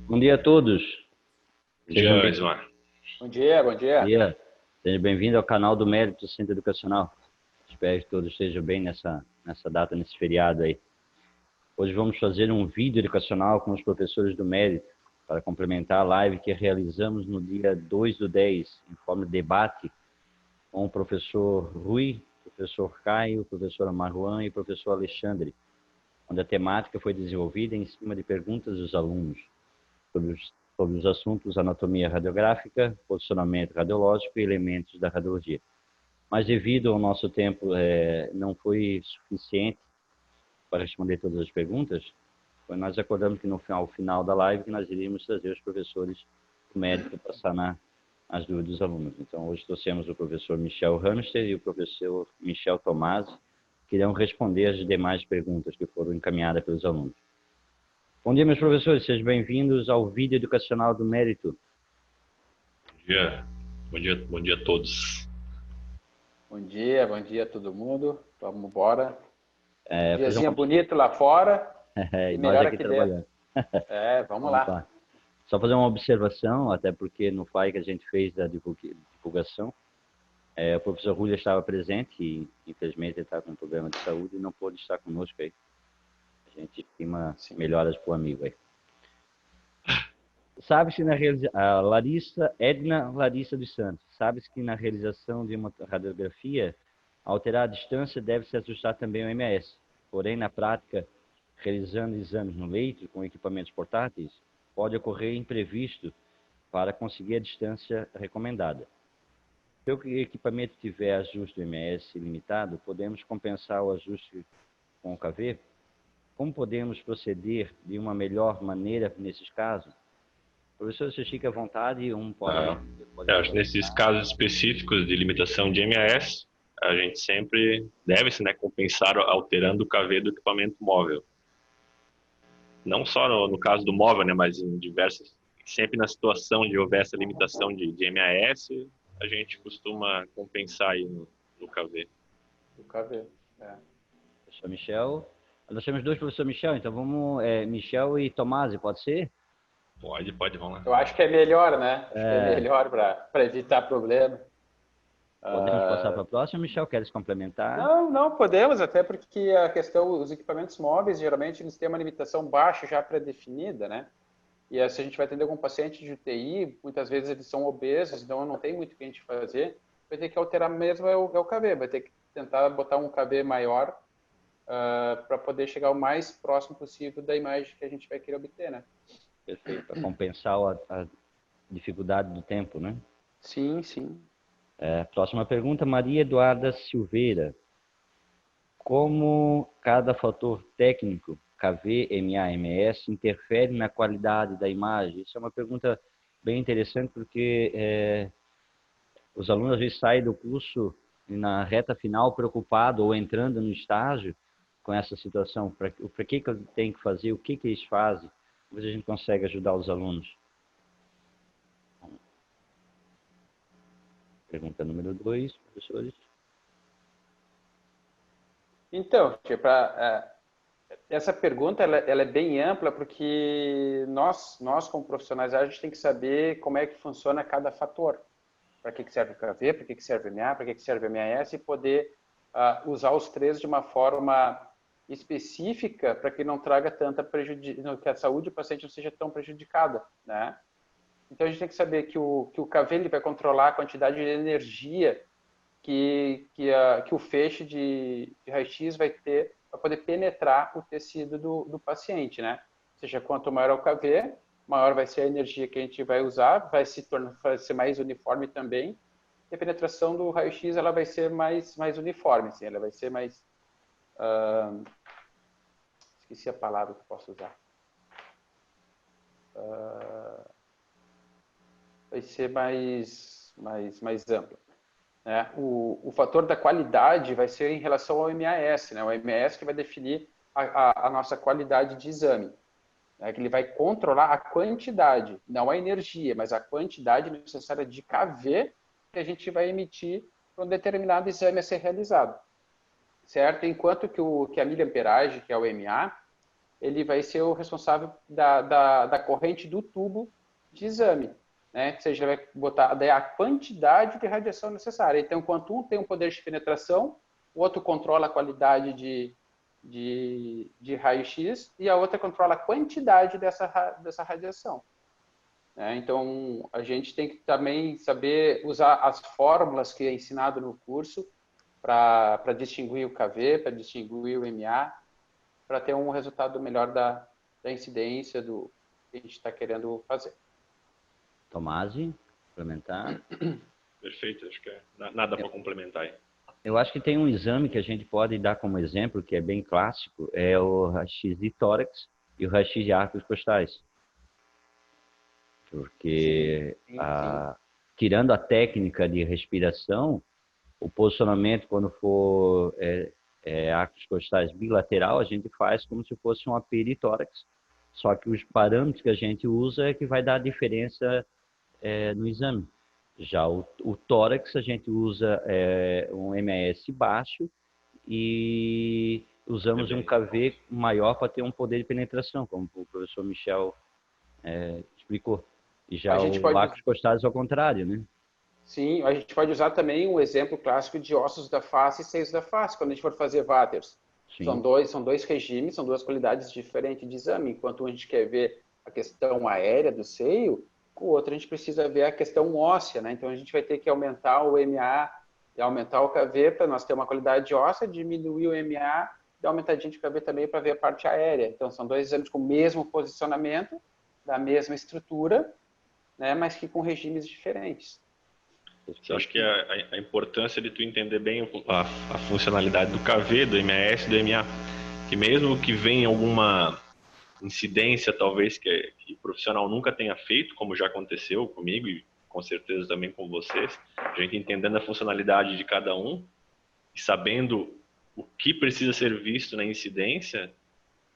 Bom dia a todos. Bom Sejam dia, Ismar. Bom dia, bom dia. Seja bem-vindo ao canal do Mérito Centro Educacional. Espero que todos estejam bem nessa data, nesse feriado aí. Hoje vamos fazer um vídeo educacional com os professores do Mérito para complementar a live que realizamos no dia 2/10, em forma de debate com o professor Rui, professor Caio, professora Marwan e professor Alexandre, onde a temática foi desenvolvida em cima de perguntas dos alunos sobre os assuntos anatomia radiográfica, posicionamento radiológico e elementos da radiologia. Mas devido ao nosso tempo não foi suficiente para responder todas as perguntas, nós acordamos que ao final da live que nós iríamos trazer os professores do médico para sanar as dúvidas dos alunos. Então hoje trouxemos o professor Michel Hamster e o professor Michel Tomasi, que irão responder as demais perguntas que foram encaminhadas pelos alunos. Bom dia, meus professores, sejam bem-vindos ao vídeo educacional do Mérito. Bom dia a todos. Bom dia a todo mundo. Vamos embora. Fazer Diazinho bonito lá fora e e nós melhor aqui aqui trabalhando. dentro. Vamos lá. Só fazer uma observação, até porque no FAI que a gente fez da divulgação, o professor Rui estava presente e, infelizmente, ele está com um problema de saúde e não pôde estar conosco aí. A gente estima melhoras para o amigo aí. Sabe-se Edna Larissa dos Santos, sabe-se que na realização de uma radiografia, alterar a distância deve-se ajustar também o MS. Porém, na prática, realizando exames no leito com equipamentos portáteis, pode ocorrer imprevisto para conseguir a distância recomendada. Se o equipamento tiver ajuste do MS limitado, podemos compensar o ajuste com o KV? Como podemos proceder de uma melhor maneira nesses casos? Professor, você fica à vontade, Acho que nesses casos específicos de limitação de MS, a gente sempre deve-se compensar alterando o KV do equipamento móvel. Não só no caso do móvel, mas em diversas, sempre na situação de houver essa limitação de MAS, a gente costuma compensar aí no KV. O KV, Professor Michel. Nós temos dois professores Michel, então vamos, Michel e Tomasi, pode ser? Pode, vamos lá. Eu acho que é melhor, né? Acho que é melhor para evitar problema. Podemos passar para a próxima, Michel? Queres complementar? Não podemos, até porque a questão, os equipamentos móveis, geralmente, eles têm uma limitação baixa já pré-definida, né? E se a gente vai atender algum paciente de UTI, muitas vezes eles são obesos, então não tem muito o que a gente fazer. Vai ter que alterar mesmo o KV, vai ter que tentar botar um KV maior para poder chegar o mais próximo possível da imagem que a gente vai querer obter, né? Perfeito, para compensar a dificuldade do tempo, né? Sim. Próxima pergunta, Maria Eduarda Silveira. Como cada fator técnico, KV, MA, MS, interfere na qualidade da imagem? Isso é uma pergunta bem interessante, porque os alunos às vezes saem do curso na reta final preocupado ou entrando no estágio com essa situação. Para que eu tenho que fazer? O que eles fazem? Como a gente consegue ajudar os alunos? Pergunta número 2, professores. Então, essa pergunta ela é bem ampla, porque nós como profissionais, a gente tem que saber como é que funciona cada fator. Para que serve o KV, para que serve o MA, para que serve o MAS, e poder usar os três de uma forma específica para que não traga tanta que a saúde do paciente não seja tão prejudicada, né? Então a gente tem que saber que o KV ele vai controlar a quantidade de energia que o feixe de raio-x vai ter para poder penetrar o tecido do paciente, né? Ou seja, quanto maior é o KV, maior vai ser a energia que a gente vai usar, vai ser mais uniforme também, e a penetração do raio-x ela vai ser mais uniforme, assim, ela vai ser mais... esqueci a palavra que eu posso usar. Vai ser mais ampla. Né? O fator da qualidade vai ser em relação ao MAS, né? O MAS que vai definir a nossa qualidade de exame. Né? Que ele vai controlar a quantidade, não a energia, mas a quantidade necessária de KV que a gente vai emitir para um determinado exame a ser realizado. Certo? Enquanto que a miliamperagem, que é o MA, ele vai ser o responsável da corrente do tubo de exame, né? Ou seja, ele vai botar daí a quantidade de radiação necessária. Então, enquanto um tem um poder de penetração, o outro controla a qualidade de raio-x e a outra controla a quantidade dessa radiação. Então, a gente tem que também saber usar as fórmulas que é ensinado no curso para distinguir o KV, para distinguir o MA, para ter um resultado melhor da incidência do que a gente está querendo fazer. Tomasi, complementar? Perfeito, acho que nada para complementar aí. Eu acho que tem um exame que a gente pode dar como exemplo, que é bem clássico, é o raio-x de tórax e o raio-x de arcos costais. Porque, sim. tirando a técnica de respiração, o posicionamento, quando for arcos costais bilateral, a gente faz como se fosse um AP de tórax. Só que os parâmetros que a gente usa é que vai dar a diferença no exame. Já o tórax, a gente usa um MAS baixo e usamos um KV maior para ter um poder de penetração, como o professor Michel explicou. E já o arcos costais ao contrário, né? Sim, a gente pode usar também um exemplo clássico de ossos da face e seios da face, quando a gente for fazer Waters. São dois regimes, são duas qualidades diferentes de exame. Enquanto a gente quer ver a questão aérea do seio, o outro a gente precisa ver a questão óssea, né? Então a gente vai ter que aumentar o MA e aumentar o KV para nós ter uma qualidade óssea, diminuir o MA e aumentar a gente KV também para ver a parte aérea. Então são dois exames com o mesmo posicionamento, da mesma estrutura, né? Mas que com regimes diferentes. Eu acho que a importância de tu entender bem a funcionalidade do KV, do MAS e do MA, que mesmo que venha alguma incidência, talvez, que o profissional nunca tenha feito, como já aconteceu comigo e com certeza também com vocês, a gente entendendo a funcionalidade de cada um e sabendo o que precisa ser visto na incidência,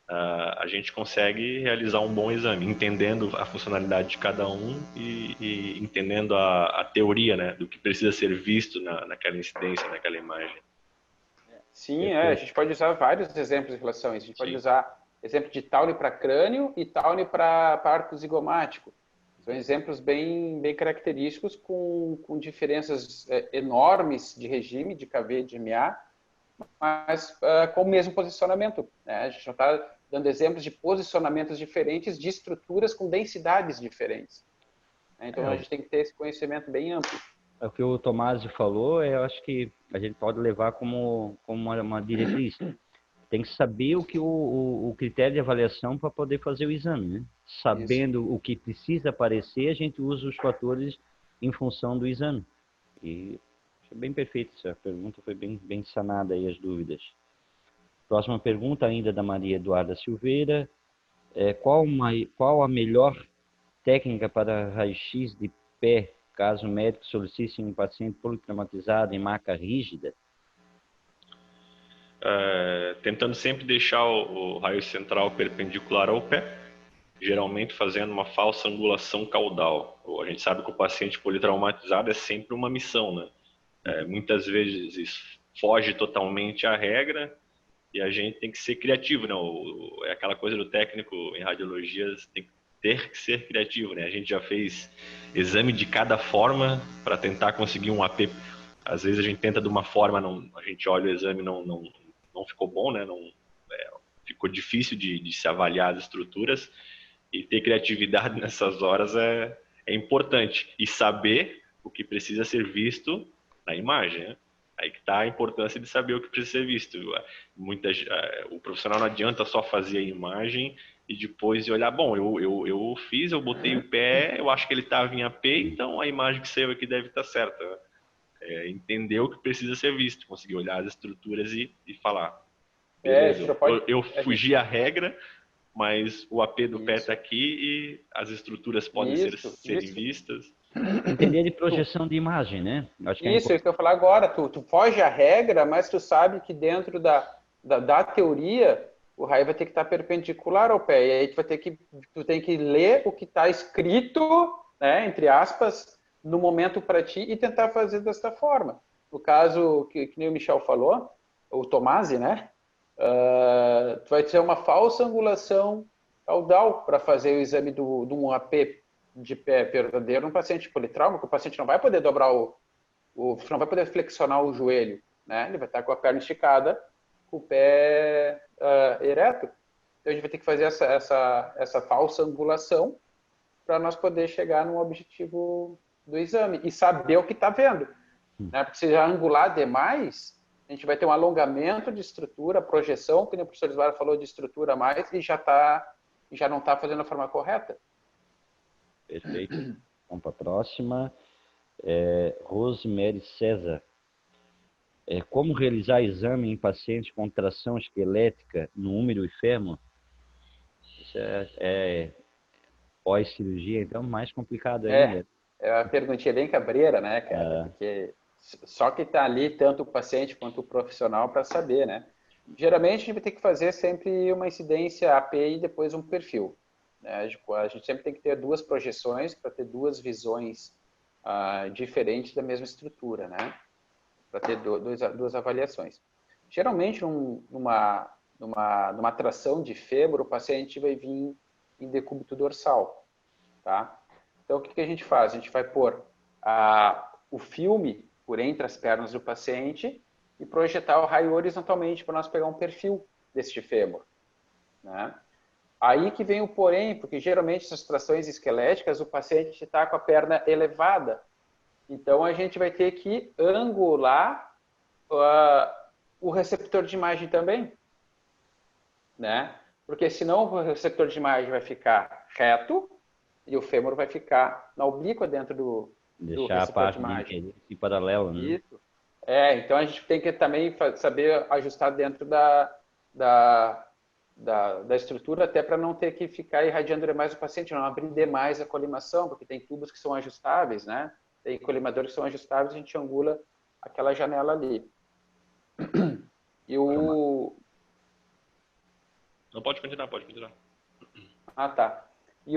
a gente consegue realizar um bom exame, entendendo a funcionalidade de cada um e entendendo a teoria, né, do que precisa ser visto naquela incidência, naquela imagem. Sim, a gente pode usar vários exemplos em relação a isso. A gente pode usar exemplo de Towne para crânio e Towne para arco zigomático. São exemplos bem característicos com diferenças enormes de regime, de KV e de MA, mas com o mesmo posicionamento, né? A gente já está dando exemplos de posicionamentos diferentes, de estruturas com densidades diferentes. Então, a gente tem que ter esse conhecimento bem amplo. O que o Tomasi falou, eu acho que a gente pode levar como uma diretriz. Tem que saber o que o critério de avaliação para poder fazer o exame, né? Sabendo o que precisa aparecer, a gente usa os fatores em função do exame. E é bem perfeito, essa pergunta foi bem sanada aí as dúvidas. Próxima pergunta ainda da Maria Eduarda Silveira. Qual a melhor técnica para raio-x de pé, caso o médico solicite um paciente politraumatizado em maca rígida? Tentando sempre deixar o raio central perpendicular ao pé, geralmente fazendo uma falsa angulação caudal. A gente sabe que o paciente politraumatizado é sempre uma missão, né? Muitas vezes foge totalmente à regra e a gente tem que ser criativo, né? É aquela coisa do técnico em radiologia, tem que ter que ser criativo, né? A gente já fez exame de cada forma para tentar conseguir um AP. Às vezes a gente tenta de uma forma, a gente olha o exame, não ficou bom, né? Ficou difícil de se avaliar as estruturas, e ter criatividade nessas horas é importante, e saber o que precisa ser visto na imagem, né? Aí que está a importância de saber o que precisa ser visto. O profissional não adianta só fazer a imagem e depois olhar, bom, eu fiz, eu botei o pé, eu acho que ele estava em AP, então a imagem que saiu aqui deve estar certa. Entender o que precisa ser visto, conseguir olhar as estruturas e falar, beleza, eu fugi a regra, mas o AP do pé está aqui e as estruturas podem serem vistas. Entender de projeção de imagem, né? Acho que isso que eu ia falar agora. Tu foge à regra, mas tu sabe que dentro da teoria o raio vai ter que estar perpendicular ao pé. E aí tu tem que ler o que está escrito, né, entre aspas, no momento para ti e tentar fazer desta forma. No caso, que nem o Michel falou, o Tomasi, né? tu vai ter uma falsa angulação caudal para fazer o exame de um AP de pé verdadeiro num paciente politrauma, que o paciente não vai poder dobrar não vai poder flexionar o joelho, né? Ele vai estar com a perna esticada, com o pé ereto. Então a gente vai ter que fazer essa falsa angulação para nós poder chegar no objetivo do exame e saber o que está vendo, né? Porque se já angular demais, a gente vai ter um alongamento de estrutura, projeção, que o professor Ismar falou de estrutura a mais, e já não está fazendo a forma correta. Perfeito. Vamos para a próxima. Rosemary César. Como realizar exame em pacientes com tração esquelética no úmero e fêmur? Isso pós-cirurgia, então, mais complicado ainda. É uma perguntinha bem cabreira, né, cara? Porque só que está ali tanto o paciente quanto o profissional para saber, né? Geralmente, a gente vai ter que fazer sempre uma incidência API e depois um perfil, né? A gente sempre tem que ter duas projeções para ter duas visões diferentes da mesma estrutura, né? Para ter duas avaliações. Geralmente, numa tração de fêmur, o paciente vai vir em decúbito dorsal, tá? Então, o que a gente faz? A gente vai pôr o filme por entre as pernas do paciente e projetar o raio horizontalmente para nós pegar um perfil deste fêmur, né? Aí que vem o porém, porque geralmente essas trações esqueléticas o paciente está com a perna elevada. Então, a gente vai ter que angular o receptor de imagem também, né? Porque senão o receptor de imagem vai ficar reto e o fêmur vai ficar na oblíqua dentro do Deixar a parte de paralelo, né? Isso. Então a gente tem que também saber ajustar dentro da estrutura, até para não ter que ficar irradiando demais o paciente, não abrir demais a colimação, porque tem tubos que são ajustáveis, né? Tem colimadores que são ajustáveis, a gente angula aquela janela ali. E Não, pode continuar. Tá. E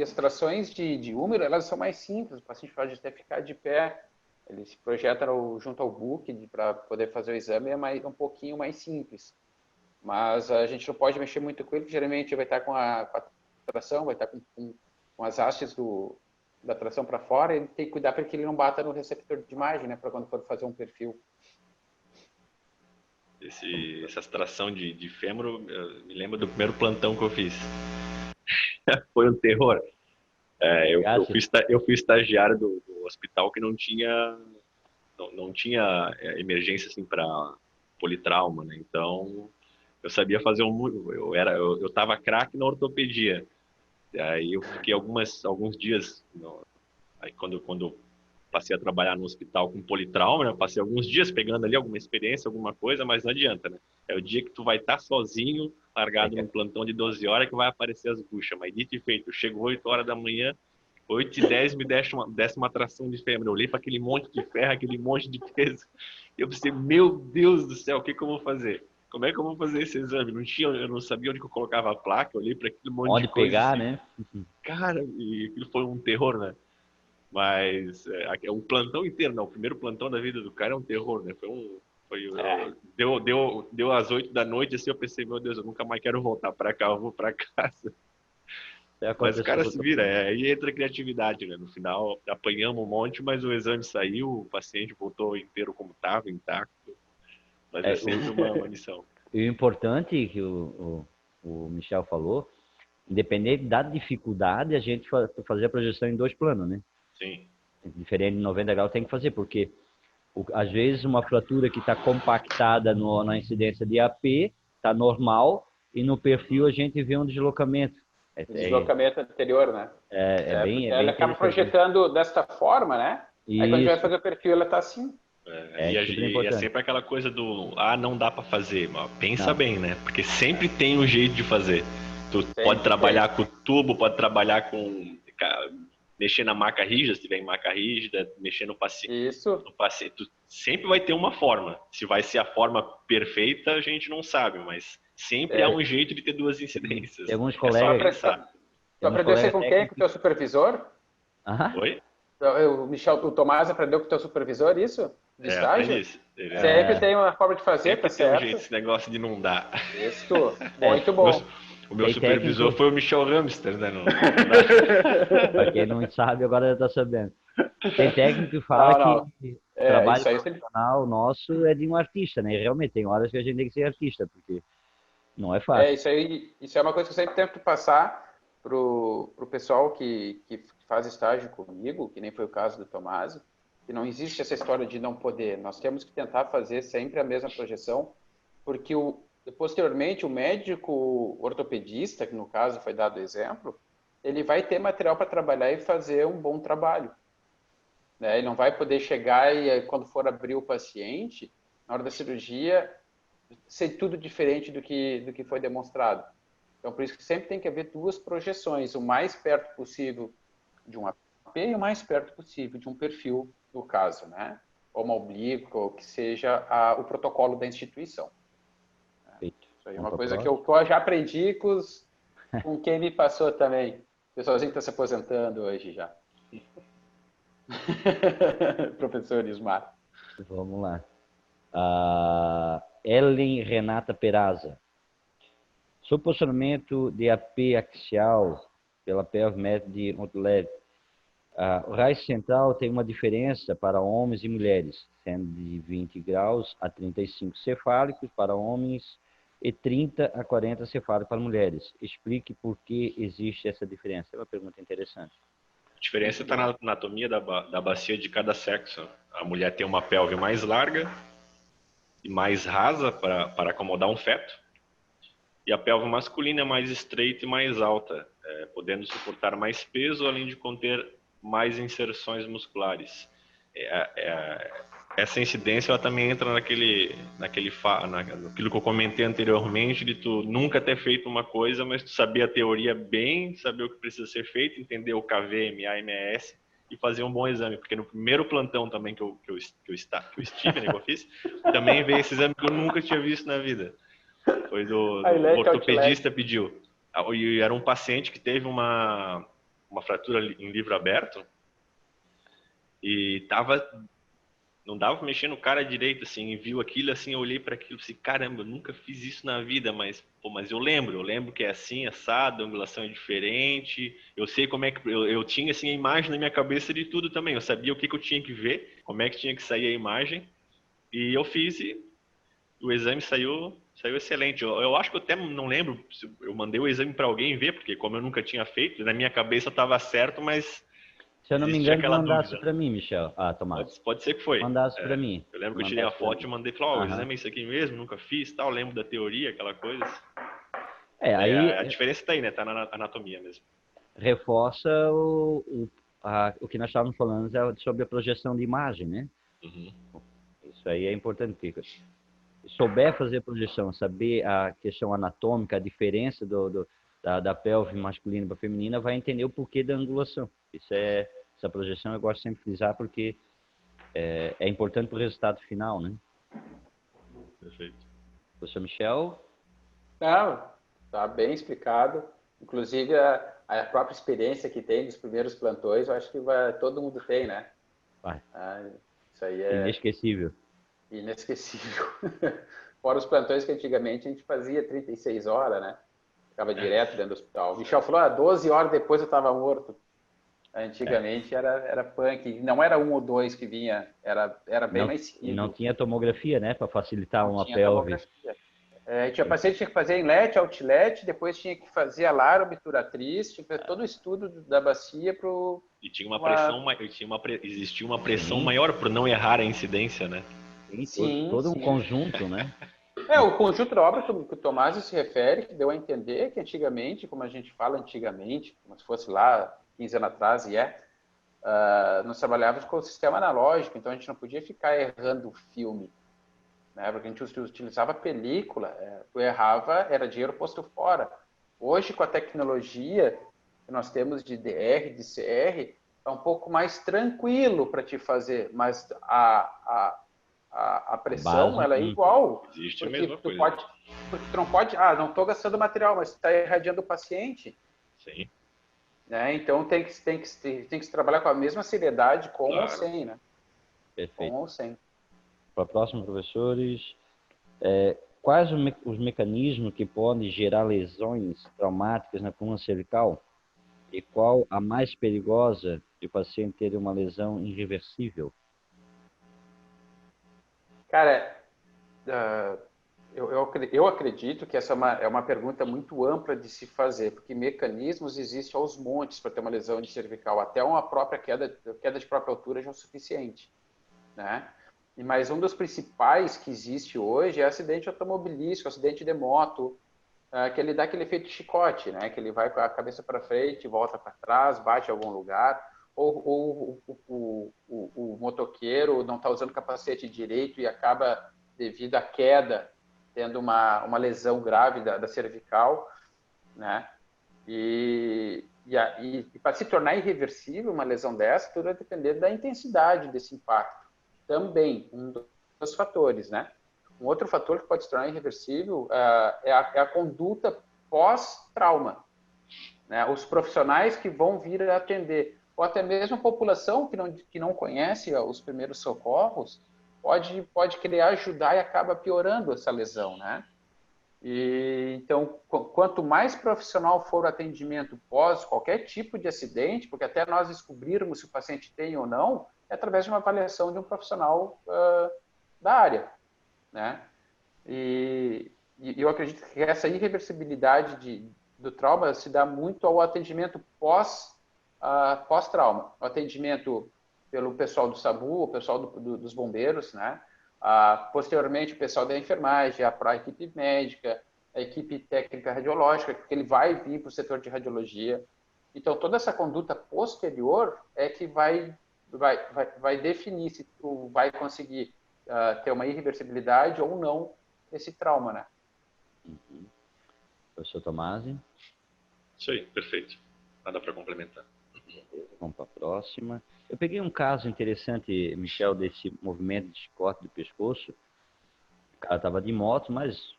as trações de úmero, elas são mais simples, o paciente pode até ficar de pé, ele se projeta junto ao book para poder fazer o exame, é um pouquinho mais simples. Mas a gente não pode mexer muito com ele, porque geralmente vai estar com a tração, vai estar com as hastes da tração para fora, e tem que cuidar para que ele não bata no receptor de imagem, né, para quando for fazer um perfil. Essa tração de fêmur, me lembro do primeiro plantão que eu fiz. Foi um terror. Eu fui estagiário do hospital que não tinha emergência assim, para politrauma, né? Então, eu sabia fazer eu estava craque na ortopedia. Aí eu fiquei alguns dias, aí quando eu passei a trabalhar no hospital com politrauma, né? Passei alguns dias pegando ali alguma experiência, alguma coisa, mas não adianta, né? É o dia que tu vai estar sozinho, largado num plantão de 12 horas, que vai aparecer as buchas. Mas dito e feito, chegou 8 horas da manhã, 8h10 me desse uma tração de fêmur. Eu olhei para aquele monte de ferro, aquele monte de peso. E eu pensei, meu Deus do céu, o que eu vou fazer? Como é que eu vou fazer esse exame? Eu não sabia onde que eu colocava a placa, eu olhei para aquele monte de coisa. Onde pegar, assim. né? Cara, e aquilo foi um terror, né? Mas o plantão inteiro, não. O primeiro plantão da vida do cara é um terror, né? Deu às 8 da noite, assim, eu pensei, meu Deus, eu nunca mais quero voltar para cá, eu vou para casa. Mas o cara se vira, aí entra a criatividade, né? No final, apanhamos um monte, mas o exame saiu, o paciente voltou inteiro como estava, intacto. Mas é sempre uma missão. E o importante que o Michel falou, independente da dificuldade, a gente fazer a projeção em 2 planos, né? Sim. Diferente de 90 graus tem que fazer, porque às vezes uma fratura que está compactada na incidência de AP está normal e no perfil a gente vê um deslocamento. Deslocamento anterior, né? Ela acaba projetando desta forma, né? Isso. Aí quando a gente vai fazer o perfil, ela está assim. E é sempre aquela coisa do não dá para fazer, mas pensa bem, né? Porque sempre tem um jeito de fazer. Tu pode trabalhar com tubo, pode trabalhar com mexer na maca rígida, se tiver em maca rígida, mexer no paciente. Isso. Tu sempre vai ter uma forma. Se vai ser a forma perfeita, a gente não sabe, mas sempre há um jeito de ter 2 incidências. Tem alguns colegas. Tu aprendeu isso com quem? Com o teu supervisor? Oi? O Michel, o Tomás aprendeu com o teu supervisor isso? estágio? Isso. Sempre tem uma forma de fazer, sempre tá tem um certo? jeito esse negócio de não dar. Isso, muito bom. O meu supervisor foi o Michel Hamster, né? Para quem não sabe, agora já está sabendo. Tem técnico que fala que o trabalho profissional nosso é de um artista, né? E realmente tem horas que a gente tem que ser artista, porque não é fácil. Isso é uma coisa que eu sempre tento passar pro pessoal que faz estágio comigo, que nem foi o caso do Tomásio, que não existe essa história de não poder. Nós temos que tentar fazer sempre a mesma projeção, porque posteriormente o médico ortopedista, que no caso foi dado o exemplo, ele vai ter material para trabalhar e fazer um bom trabalho. Né? Ele não vai poder chegar e, quando for abrir o paciente, na hora da cirurgia, ser tudo diferente do que foi demonstrado. Então, por isso que sempre tem que haver duas projeções, o mais perto possível de um AP e o mais perto possível de um perfil do caso, né? Ou uma oblíqua, ou que seja o protocolo da instituição. Feito. Isso aí é uma coisa que eu já aprendi com quem me passou também. O pessoalzinho que está se aposentando hoje já. Professor Ismar. Vamos lá. Ellen Renata Peraza. Sob posicionamento de AP axial pela pelve média de Montler, o raio central tem uma diferença para homens e mulheres, sendo de 20 graus a 35 cefálicos para homens e 30 a 40 cefálicos para mulheres. Explique por que existe essa diferença. É uma pergunta interessante. A diferença está na anatomia da bacia de cada sexo. A mulher tem uma pelve mais larga e mais rasa para acomodar um feto, e a pelve masculina é mais estreita e mais alta, podendo suportar mais peso, além de conter mais inserções musculares. Essa incidência ela também entra naquilo que eu comentei anteriormente, de tu nunca ter feito uma coisa, mas tu saber a teoria bem, saber o que precisa ser feito, entender o KV, MA, MS e fazer um bom exame, porque no primeiro plantão também que eu estive, né, que eu fiz, também veio esse exame que eu nunca tinha visto na vida. Foi do ortopedista pediu. E era um paciente que teve uma fratura em livro aberto e não dava pra mexer no cara direito, assim, e viu aquilo, assim, eu olhei para aquilo e disse, caramba, eu nunca fiz isso na vida, mas eu lembro que é assim, assado, a angulação é diferente, eu sei como é que, eu tinha, assim, a imagem na minha cabeça de tudo também, eu sabia o que eu tinha que ver, como é que tinha que sair a imagem, e eu fiz e o exame saiu excelente. Eu acho que eu até não lembro se eu mandei o exame para alguém ver, porque como eu nunca tinha feito, na minha cabeça estava certo, mas se eu não me engano, mandasse para mim, Michel. Tomás. Pode ser que foi. Mandasse para mim. Eu lembro que eu tirei a foto e mandei, falei, o exame é isso aqui mesmo, nunca fiz, tal, lembro da teoria, aquela coisa. Aí a diferença está aí, né? Tá na anatomia mesmo. Reforça o que nós estávamos falando sobre a projeção de imagem, né? Uhum. Isso aí é importante, porque souber fazer projeção, saber a questão anatômica, a diferença da pelve masculina para feminina, vai entender o porquê da angulação. Essa projeção eu gosto sempre de frisar porque é importante para o resultado final, né? Perfeito. Professor Michel? Não, está bem explicado. Inclusive, a própria experiência que tem nos primeiros plantões, eu acho que todo mundo tem, né? Vai. Isso aí é inesquecível. Inesquecível. Fora os plantões que antigamente a gente fazia 36 horas, né? Ficava direto dentro do hospital. O Michel falou, 12 horas depois eu estava morto. Antigamente era punk. Não era um ou dois que vinha, era bem mais seguido. Não tinha tomografia, né? Para facilitar uma pelve. Tinha paciente que tinha que fazer inlet, outlet, depois tinha que fazer alar, obturatriz, tinha que fazer todo o estudo da bacia para o... E tinha uma pressão, existia uma pressão maior para não errar a incidência, né? Sim, todo um conjunto, né? O conjunto da obra que o Tomás se refere, que deu a entender que antigamente, como a gente fala antigamente, como se fosse lá 15 anos atrás, nós trabalhávamos com o sistema analógico, então a gente não podia ficar errando o filme, né? Porque a gente utilizava película, tu errava, era dinheiro posto fora. Hoje, com a tecnologia que nós temos de DR, de CR, é um pouco mais tranquilo para te fazer, mas a pressão, base, ela é igual. Existe a mesma coisa. Porque tu não pode... não estou gastando material, mas tu está irradiando o paciente. Sim. Né? Então, tem que se trabalhar com a mesma seriedade, com ou sem, né? Perfeito. Com ou sem. para a próxima, professores. Quais os mecanismos que podem gerar lesões traumáticas na coluna cervical? E qual a mais perigosa de o paciente ter uma lesão irreversível? Cara, eu acredito que essa é uma pergunta muito ampla de se fazer, porque mecanismos existem aos montes para ter uma lesão de cervical. Até uma própria queda de própria altura já é o suficiente, né? Mas um dos principais que existe hoje é acidente automobilístico, acidente de moto, que ele dá aquele efeito chicote, né? Que ele vai com a cabeça para frente, volta para trás, bate em algum lugar, ou o motoqueiro não está usando capacete direito e acaba, devido à queda, tendo uma lesão grave da cervical, né? E para se tornar irreversível uma lesão dessa, tudo vai depender da intensidade desse impacto. Também, um dos fatores, né? Um outro fator que pode se tornar irreversível é a conduta pós-trauma, né? Os profissionais que vão vir a atender, ou até mesmo a população que não conhece os primeiros socorros, pode querer ajudar e acaba piorando essa lesão, né? E, então, quanto mais profissional for o atendimento pós qualquer tipo de acidente, porque até nós descobrirmos se o paciente tem ou não, é através de uma avaliação de um profissional da área, né? E eu acredito que essa irreversibilidade do trauma se dá muito ao atendimento pós-trauma, o atendimento pelo pessoal do SAMU, o pessoal dos bombeiros, né? Posteriormente, o pessoal da enfermagem, a equipe médica, a equipe técnica radiológica, porque ele vai vir para o setor de radiologia. Então, toda essa conduta posterior é que vai definir se tu vai conseguir ter uma irreversibilidade ou não esse trauma, né? Uhum. Professor Tomasi? Isso aí, perfeito. Nada para complementar. Vamos para a próxima. Eu peguei um caso interessante, Michel, desse movimento de chicote do pescoço. O cara estava de moto, mas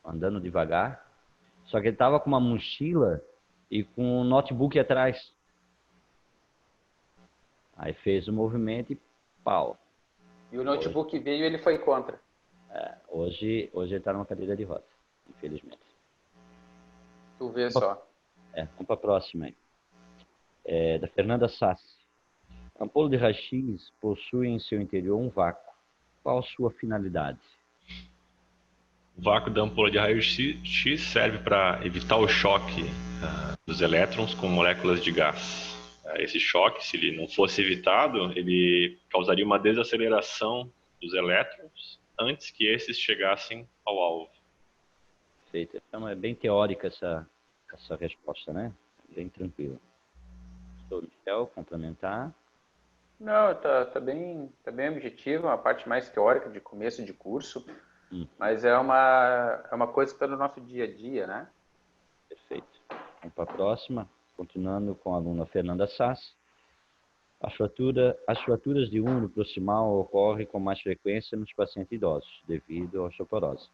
andando devagar. Só que ele estava com uma mochila e com um notebook atrás. Aí fez o movimento e pau. E o notebook veio e ele foi contra. Hoje ele está numa cadeira de roda, infelizmente. Tu vê só. Vamos para a próxima aí. Da Fernanda Sassi. A ampola de raio-x possui em seu interior um vácuo. Qual sua finalidade? O vácuo da ampola de raio-x serve para evitar o choque dos elétrons com moléculas de gás. Esse choque, se ele não fosse evitado, ele causaria uma desaceleração dos elétrons antes que esses chegassem ao alvo. Perfeito. Então é bem teórica essa resposta, né? Bem tranquila. Sou Michel, complementar. Não, tá bem objetivo, uma parte mais teórica de começo de curso, mas é uma coisa que está no nosso dia a dia, né? Perfeito. Vamos para a próxima, continuando com a aluna Fernanda Sass. As fraturas de úmero proximal ocorrem com mais frequência nos pacientes idosos, devido à osteoporose.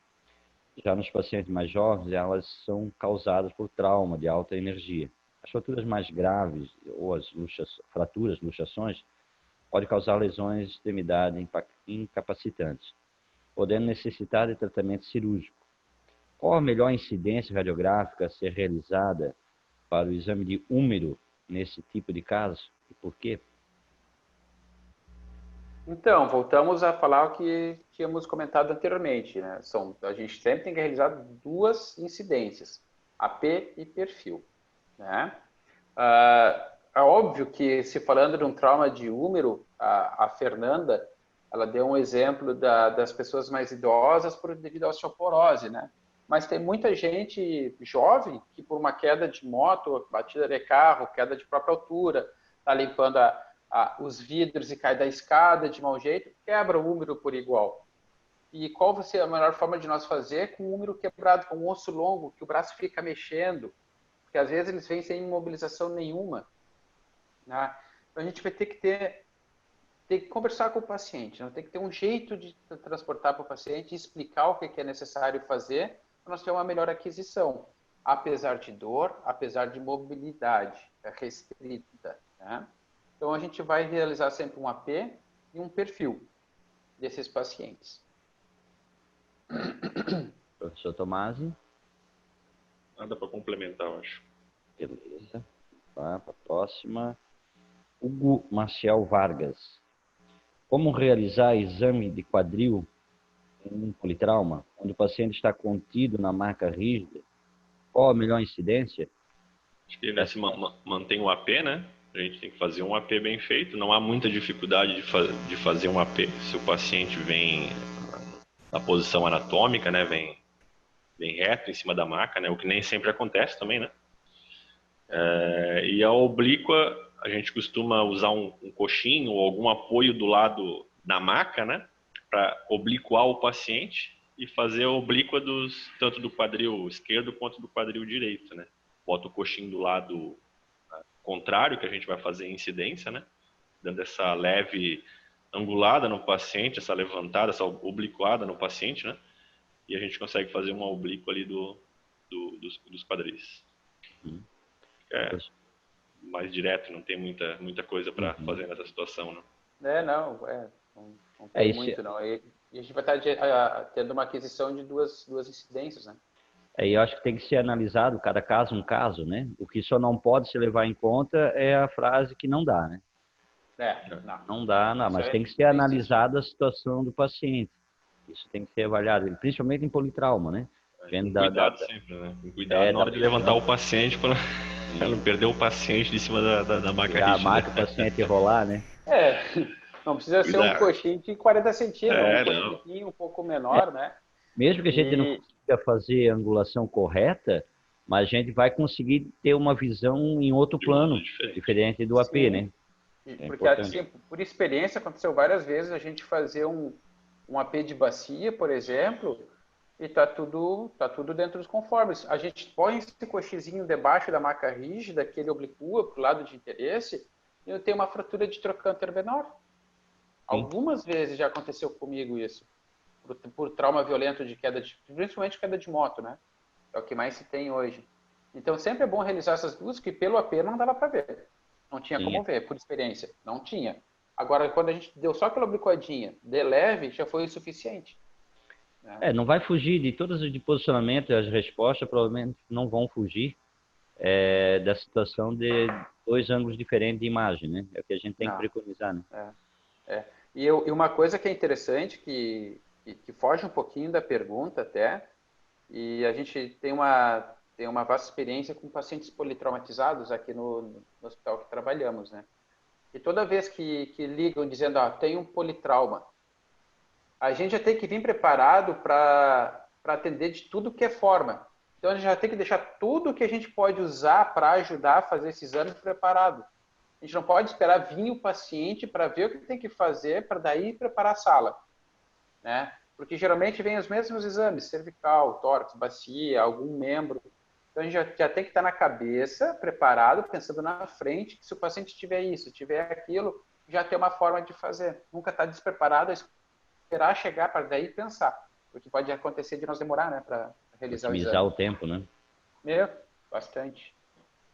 Já nos pacientes mais jovens, elas são causadas por trauma de alta energia. As fraturas mais graves, ou as luxações, podem causar lesões de extremidade incapacitantes, podendo necessitar de tratamento cirúrgico. Qual a melhor incidência radiográfica a ser realizada para o exame de úmero nesse tipo de caso? E por quê? Então, voltamos a falar o que tínhamos comentado anteriormente, né? A gente sempre tem que realizar duas incidências, AP e perfil, né? É óbvio que, se falando de um trauma de úmero, a Fernanda, ela deu um exemplo das pessoas mais idosas devido à osteoporose, né? Mas tem muita gente jovem que, por uma queda de moto, batida de carro, queda de própria altura, está limpando os vidros e cai da escada de mau jeito, quebra o úmero por igual. E qual vai ser a melhor forma de nós fazer com o úmero quebrado, com o osso longo, que o braço fica mexendo? Porque às vezes eles vêm sem imobilização nenhuma, né? Então a gente vai ter que conversar com o paciente, né? Tem que ter um jeito de transportar para o paciente e explicar o que é necessário fazer para nós ter uma melhor aquisição, apesar de dor, apesar de mobilidade restrita, né? Então a gente vai realizar sempre um AP e um perfil. desses pacientes. Professor Tomasi? Nada para complementar, eu acho. Beleza. Para a próxima. Hugo Maciel Vargas. Como realizar exame de quadril em um politrauma, quando o paciente está contido na maca rígida? Qual a melhor incidência? Acho que ele se mantém o AP, né? A gente tem que fazer um AP bem feito. Não há muita dificuldade de fazer um AP. Se o paciente vem na posição anatômica, né? Vem reto em cima da maca, né? O que nem sempre acontece também, né? E a oblíqua, a gente costuma usar um coxinho ou algum apoio do lado da maca, né? Para obliquar o paciente e fazer a oblíqua tanto do quadril esquerdo quanto do quadril direito, né? Bota o coxinho do lado contrário, que a gente vai fazer incidência, né? Dando essa leve angulada no paciente, essa levantada, essa obliquada no paciente, né? E a gente consegue fazer uma oblíqua ali dos quadris. É mais direto, não tem muita coisa para fazer nessa situação, né? Não tem muito, não. E a gente vai estar tendo uma aquisição de duas incidências, né? Eu acho que tem que ser analisado cada caso um caso, né? O que só não pode se levar em conta é a frase que não dá, né? Não dá, mas tem que ser analisada a situação do paciente. Isso tem que ser avaliado, principalmente em politrauma, né? Cuidado sempre, né? Cuidado na hora de levantar o paciente para não perder o paciente de cima da maca rígida. A maca, o paciente rolar, né? Não precisa ser um coxinho de 40 centímetros, um coxinho um pouco menor, né? Mesmo que a gente não consiga fazer a angulação correta, mas a gente vai conseguir ter uma visão em outro plano, diferente do AP, né? Porque, assim, por experiência, aconteceu várias vezes a gente fazer um AP de bacia, por exemplo, e tá tudo dentro dos conformes. A gente põe esse coxizinho debaixo da maca rígida, que ele oblicua para o lado de interesse, e eu tenho uma fratura de trocânter menor. Algumas vezes já aconteceu comigo isso, por trauma violento de queda, principalmente queda de moto, né? É o que mais se tem hoje. Então, sempre é bom realizar essas duas, que pelo AP não dava para ver. Não tinha como ver, por experiência. Não tinha. Agora, quando a gente deu só aquela obliquadinha de leve, já foi o suficiente. Não vai fugir de todas as de posicionamento, as respostas provavelmente não vão fugir da situação de dois ângulos diferentes de imagem, né? É o que a gente tem que preconizar, né? E uma coisa que é interessante, que foge um pouquinho da pergunta até, e a gente tem uma vasta experiência com pacientes politraumatizados aqui no hospital que trabalhamos, né? E toda vez que ligam dizendo, tem um politrauma, a gente já tem que vir preparado para atender de tudo que é forma. Então, a gente já tem que deixar tudo que a gente pode usar para ajudar a fazer esse exame preparado. A gente não pode esperar vir o paciente para ver o que tem que fazer para daí preparar a sala, né? Porque geralmente vem os mesmos exames, cervical, tórax, bacia, algum membro. Então, a gente já tem que estar na cabeça, preparado, pensando na frente, que se o paciente tiver isso, tiver aquilo, já tem uma forma de fazer. Nunca está despreparado, esperar chegar para daí pensar. Porque pode acontecer de nós demorar, né, para realizar o exame. Otimizar o tempo, né? Bastante.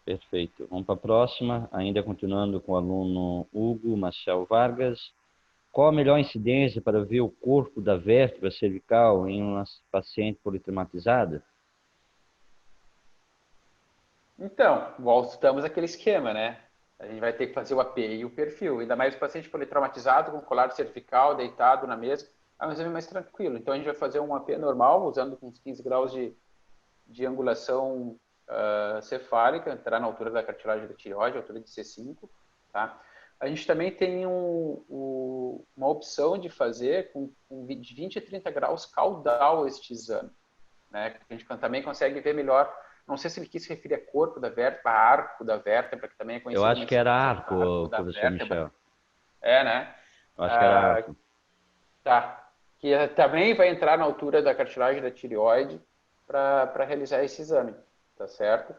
Perfeito. Vamos para a próxima, ainda continuando com o aluno Hugo Maciel Vargas. Qual a melhor incidência para ver o corpo da vértebra cervical em uma paciente politraumatizada? Então, voltamos àquele esquema, né? A gente vai ter que fazer o AP e o perfil. Ainda mais o paciente politraumatizado, com colar cervical, deitado na mesa, é um exame mais tranquilo. Então, a gente vai fazer um AP normal, usando uns 15 graus de angulação cefálica, entrar na altura da cartilagem da tireoide, altura de C5, tá? A gente também tem uma opção de fazer de 20 a 30 graus caudal este exame, né? A gente também consegue ver melhor. Não sei se ele quis se referir a corpo da vértebra, arco da vértebra, que também é conhecido. Eu acho que era arco, professor Michel. Né? Eu acho que era arco. Tá. Que também vai entrar na altura da cartilagem da tireoide para realizar esse exame, tá certo?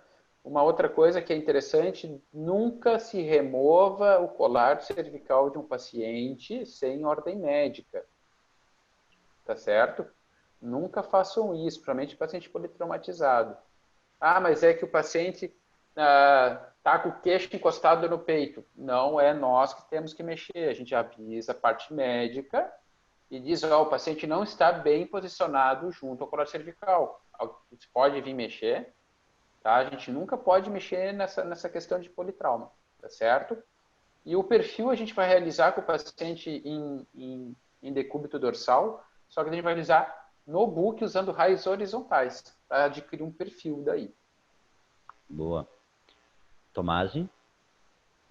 Uma outra coisa que é interessante, nunca se remova o colar cervical de um paciente sem ordem médica, tá certo? Nunca façam isso, principalmente paciente politraumatizado. Mas é que o paciente está com o queixo encostado no peito. Não é nós que temos que mexer. A gente avisa a parte médica e diz, o paciente não está bem posicionado junto ao colo cervical. Você pode vir mexer, tá? A gente nunca pode mexer nessa questão de politrauma, tá certo? E o perfil a gente vai realizar com o paciente em decúbito dorsal, só que a gente vai realizar no book usando raios horizontais, para adquirir um perfil daí. Boa. Tomasi?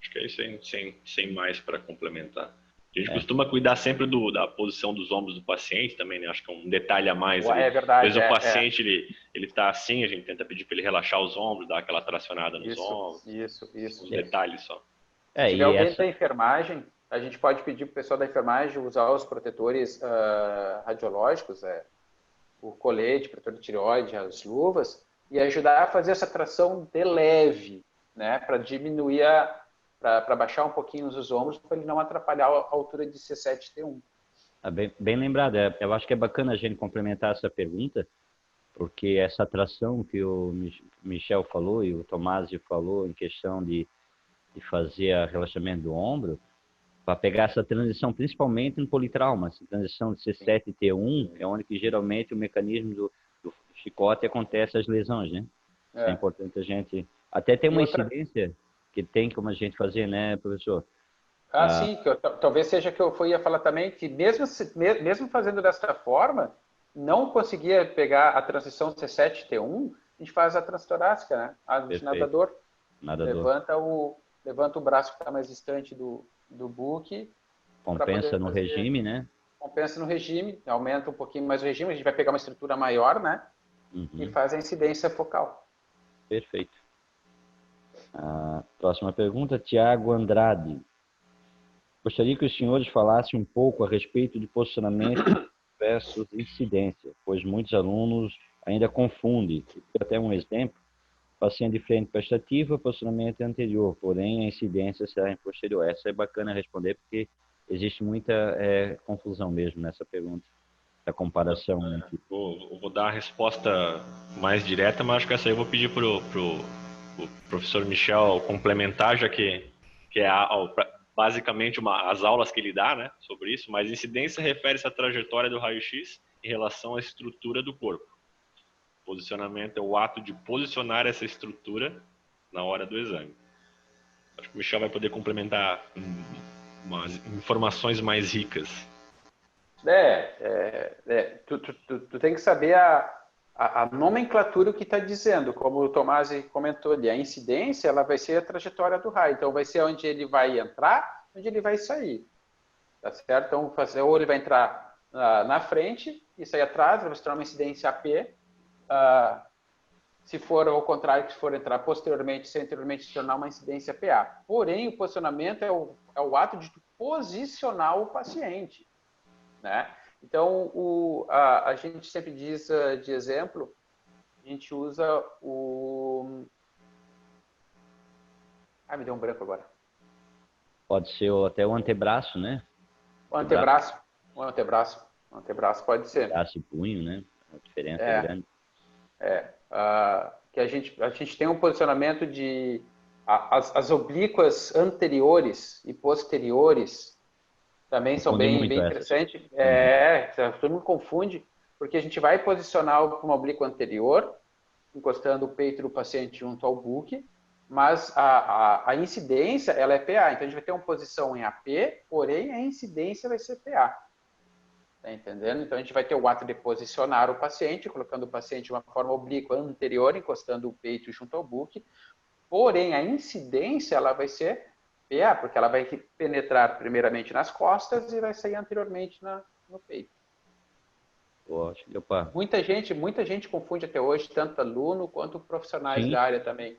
Acho que é isso aí, sem mais para complementar. A gente costuma cuidar sempre da posição dos ombros do paciente também, né? Acho que é um detalhe a mais. É verdade. Às vezes o paciente, ele tá assim, a gente tenta pedir para ele relaxar os ombros, dar aquela tracionada nos ombros. Isso. Uns detalhes só. Se tiver alguém da enfermagem, a gente pode pedir para o pessoal da enfermagem usar os protetores radiológicos, o colete, protetor de tireoide, as luvas, e ajudar a fazer essa tração de leve, né? Para diminuir para baixar um pouquinho os ombros, para ele não atrapalhar a altura de C7T1. Bem lembrado. Eu acho que é bacana a gente complementar essa pergunta, porque essa tração que o Michel falou e o Tomasi falou em questão de fazer o relaxamento do ombro, para pegar essa transição, principalmente no politrauma, essa transição de C7T1, é onde que geralmente o mecanismo do chicote acontece as lesões, né? É importante a gente... Até tem uma incidência que tem como a gente fazer, né, professor? Sim, talvez seja que eu ia falar também, que mesmo fazendo dessa forma, não conseguia pegar a transição C7T1, a gente faz a transtorácica, né? A de nadador. Levanta o braço que está mais distante do book. Compensa no regime, né? Compensa no regime, aumenta um pouquinho mais o regime, a gente vai pegar uma estrutura maior, né? E faz a incidência focal. Perfeito. Próxima pergunta, Tiago Andrade. Gostaria que os senhores falassem um pouco a respeito de posicionamento versus incidência, pois muitos alunos ainda confundem. Até um exemplo, paciente de frente prestativa, posicionamento anterior, porém a incidência será em posterior. Essa é bacana responder, porque existe muita confusão mesmo nessa pergunta, da comparação. Né? Vou dar a resposta mais direta, mas acho que essa aí eu vou pedir para o professor Michel complementar, já que é basicamente as aulas que ele dá, né, sobre isso, mas incidência refere-se à trajetória do raio-x em relação à estrutura do corpo. Posicionamento é o ato de posicionar essa estrutura na hora do exame. Acho que o Michel vai poder complementar umas informações mais ricas. Tu tem que saber a nomenclatura que está dizendo, como o Tomasi comentou ali, a incidência ela vai ser a trajetória do raio, então vai ser onde ele vai entrar, onde ele vai sair, tá certo? Então, ou ele vai entrar na frente e sair atrás, vai se tornar uma incidência AP, se for ao contrário, se for entrar posteriormente, se anteriormente se tornar uma incidência PA. Porém, o posicionamento é o ato de posicionar o paciente, né? Então, a gente sempre diz de exemplo, a gente usa o... me deu um branco agora. Pode ser até o antebraço, né? O antebraço pode ser. Braço e punho, né? A diferença é grande. Que a gente tem um posicionamento de... As oblíquas anteriores e posteriores também são bem interessantes. Todo mundo confunde, porque a gente vai posicionar uma oblíqua anterior, encostando o peito do paciente junto ao book, mas a incidência ela é PA. Então a gente vai ter uma posição em AP, porém a incidência vai ser PA. Tá entendendo? Então a gente vai ter o ato de posicionar o paciente, colocando o paciente de uma forma oblíqua anterior, encostando o peito junto ao book, porém a incidência ela vai ser PA, porque ela vai penetrar primeiramente nas costas e vai sair anteriormente no peito. Opa. Muita gente confunde até hoje, tanto aluno quanto profissionais da área também.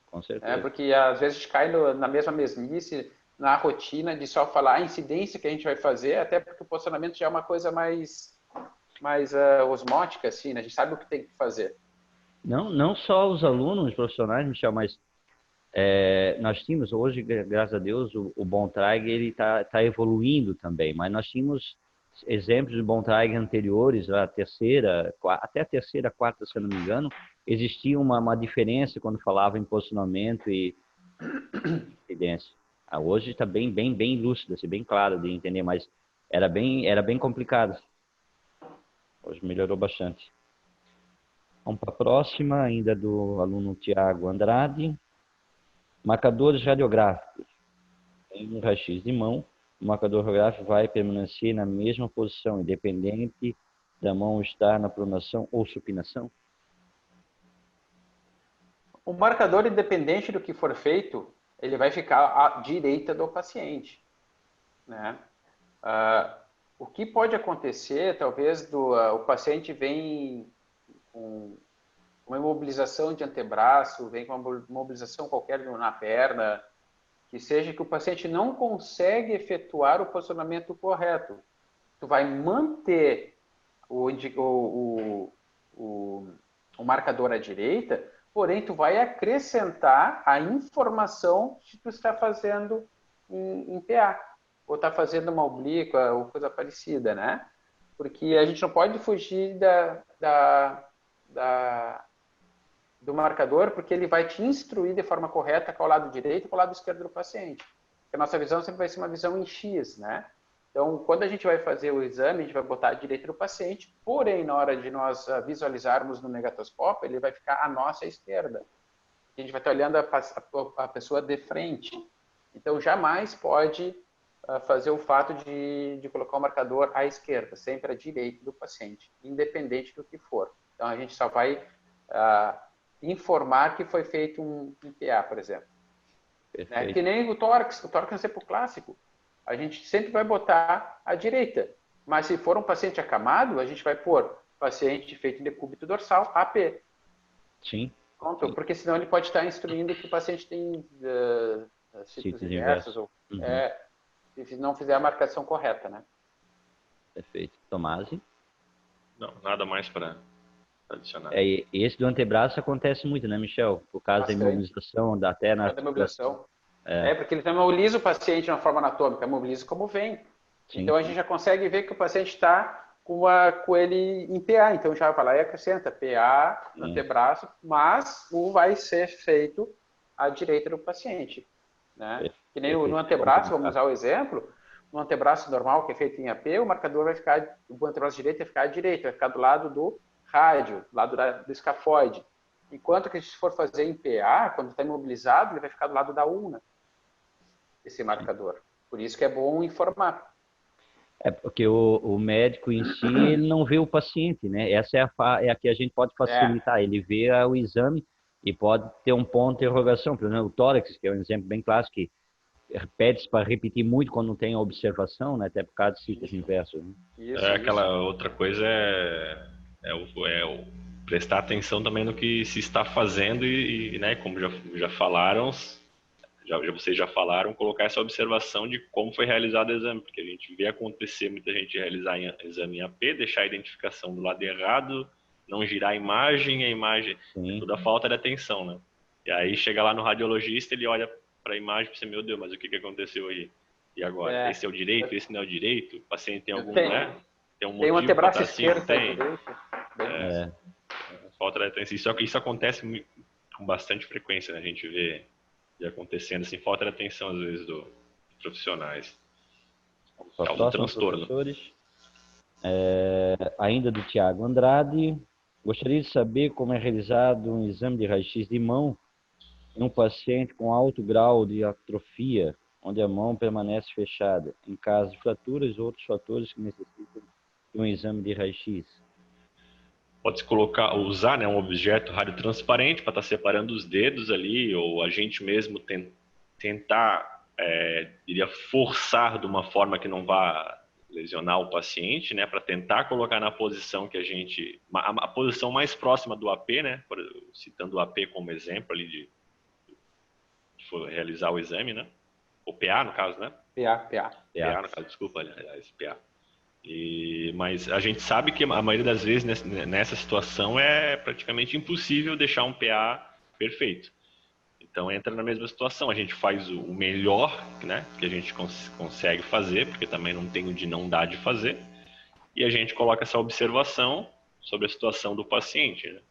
Com certeza. Porque às vezes a gente cai na mesma mesmice, na rotina de só falar a incidência que a gente vai fazer, até porque o posicionamento já é uma coisa mais osmótica, assim, né? A gente sabe o que tem que fazer. Não só os alunos profissionais, Michel, mas nós tínhamos hoje, graças a Deus, o Bontrager ele tá evoluindo também, mas nós tínhamos exemplos de Bontrager anteriores, até a terceira, quarta, se eu não me engano, existia uma diferença quando falava em posicionamento e incidência. Hoje está bem lúcido, assim, bem claro de entender, mas Era bem complicado. Hoje melhorou bastante. Vamos para a próxima, ainda do aluno Tiago Andrade. Marcadores radiográficos. Em um raio-x de mão, o marcador radiográfico vai permanecer na mesma posição, independente da mão estar na pronação ou supinação? O marcador, independente do que for feito, ele vai ficar à direita do paciente, né? O que pode acontecer, talvez, o paciente vem com uma imobilização de antebraço, vem com uma imobilização qualquer na perna, que seja que o paciente não consegue efetuar o posicionamento correto. Tu vai manter o marcador à direita, porém tu vai acrescentar a informação que tu está fazendo em PA, ou está fazendo uma oblíqua, ou coisa parecida, né? Porque a gente não pode fugir do marcador, porque ele vai te instruir de forma correta qual é o lado direito e qual é o lado esquerdo do paciente. Porque a nossa visão sempre vai ser uma visão em X, né? Então, quando a gente vai fazer o exame, a gente vai botar a direita do paciente, porém, na hora de nós visualizarmos no negatoscópio, ele vai ficar à nossa esquerda. A gente vai estar olhando a pessoa de frente. Então, jamais pode fazer o fato de colocar o marcador à esquerda, sempre à direita do paciente, independente do que for. Então, a gente só vai informar que foi feito um PA, por exemplo. Né? Que nem o tórax é um sempre clássico. A gente sempre vai botar à direita. Mas se for um paciente acamado, a gente vai pôr paciente feito em decúbito dorsal, AP. Sim. Pronto, porque senão ele pode estar instruindo que o paciente tem ciclos inversos, ou se não fizer a marcação correta, né? Perfeito. Tomasi? Não, nada mais para adicionar. Esse do antebraço acontece muito, né, Michel? Por causa da imobilização, até na articulação. Porque ele não imobiliza o paciente de uma forma anatômica, imobiliza como vem. Sim. Então a gente já consegue ver que o paciente está com ele em PA. Então já vai lá e acrescenta PA no antebraço, mas o vai ser feito à direita do paciente. Né? Que nem no antebraço, vamos usar o exemplo, no antebraço normal, que é feito em AP, o marcador vai ficar, o antebraço direito vai ficar à direita, vai ficar do lado do rádio, do lado do escafoide. Enquanto que se for fazer em PA, quando está imobilizado, ele vai ficar do lado da ulna, esse marcador. Por isso que é bom informar. Porque o médico em si, ele não vê o paciente, né? Essa é a que a gente pode facilitar. Ele vê o exame e pode ter um ponto de interrogação. Por exemplo, o tórax, que é um exemplo bem clássico, que pede-se para repetir muito quando não tem a observação, né? Até por causa de ciclos inversos. Né? Aquela outra coisa prestar atenção também no que se está fazendo e né, como já falaram, vocês já falaram, colocar essa observação de como foi realizado o exame, porque a gente vê acontecer muita gente realizar exame em AP, deixar a identificação do lado errado, não girar a imagem é toda falta de atenção, né? E aí chega lá no radiologista, ele olha para a imagem e pensa, meu Deus, mas o que acontecem aí? E agora? Esse é o direito? Esse não é o direito? O paciente tem algum, né? Tem um motivo um antebraço assim? Esquerdo, tem. Falta de atenção. Isso acontece com bastante frequência, né? A gente vê acontecendo assim, falta de atenção às vezes dos profissionais. É um transtorno. Ainda do Tiago Andrade, gostaria de saber como é realizado um exame de raio-x de mão em um paciente com alto grau de atrofia, onde a mão permanece fechada, em caso de fraturas ou outros fatores que necessitam de um exame de raio-x. Pode-se usar, né, um objeto radiotransparente para estar separando os dedos ali, ou a gente mesmo tentar, diria, forçar de uma forma que não vá lesionar o paciente, né, para tentar colocar na posição que a posição mais próxima do AP, né, citando o AP como exemplo ali de realizar o exame, né, o PA no caso, né? PA no caso, desculpa, aliás, PA. Mas a gente sabe que a maioria das vezes nessa situação é praticamente impossível deixar um PA perfeito. Então entra na mesma situação, a gente faz o melhor, né, que a gente consegue fazer, porque também não tem o de não dar de fazer, e a gente coloca essa observação sobre a situação do paciente. Né?